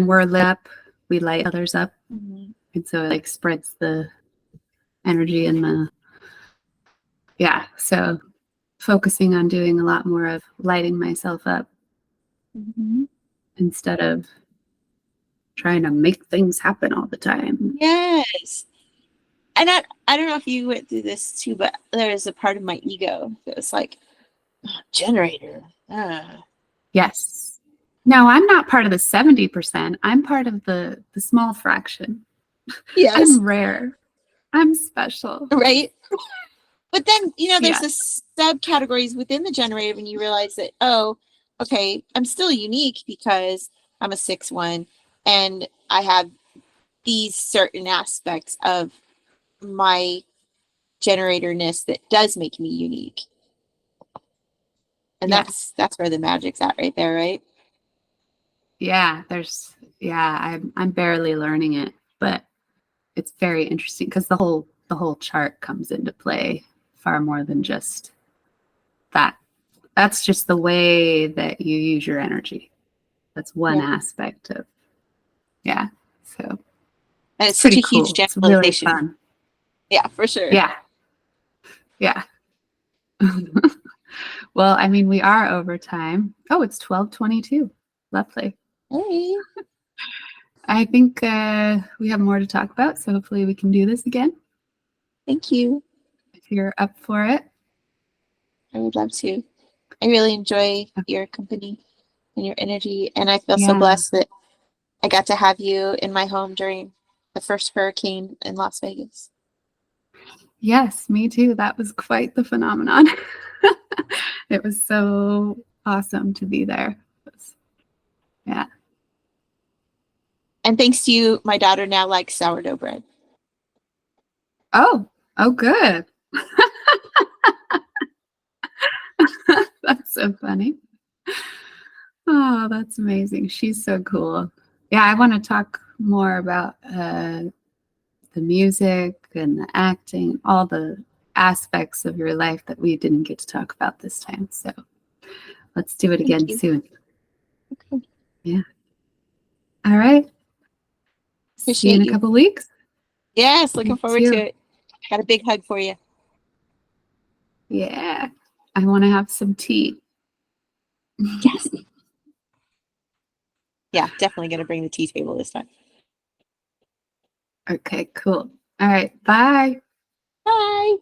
we're lit up, we light others up. And so it like spreads the energy and yeah, so focusing on doing a lot more of lighting myself up instead of trying to make things happen all the time. Yes. And I don't know if you went through this too, but there's a part of my ego that was like, "Oh, generator. Yes. No, I'm not part of the 70%. I'm part of the small fraction. Yes. I'm rare. I'm special. Right? But then, there's Yeah. this subcategories within the generator when you realize that, oh, okay, I'm still unique because I'm a 6'1", and I have these certain aspects of my generatorness that does make me unique. And Yeah. that's where the magic's at right there, right? Yeah, I'm barely learning it, but it's very interesting because the whole chart comes into play far more than just that. That's just the way that you use your energy. That's one aspect of, yeah. So And it's it's such pretty a huge cool. It's really generalization. fun. Yeah, for sure. Yeah. Yeah. Well, I mean, we are over time. Oh, it's 12:22. Lovely. Hey. I think we have more to talk about, so hopefully we can do this again. Thank you. If you're up for it. I would love to. I really enjoy your company and your energy, and I feel so Yeah. blessed that I got to have you in my home during the first hurricane in Las Vegas. Yes, me too. That was quite the phenomenon. It was so awesome to be there. Yeah. And thanks to you, my daughter now likes sourdough bread. Oh, good. That's so funny. Oh, that's amazing. She's so cool. Yeah, I want to talk more about the music and the acting, all the aspects of your life that we didn't get to talk about this time. So let's do it again soon. Okay. Yeah. All right. Appreciate See you in a couple weeks. Yes, looking forward to too. it. Got a big hug for you. Yeah. I want to have some tea. Yes. Yeah, definitely going to bring the tea table this time. Okay, cool. All right. Bye. Bye.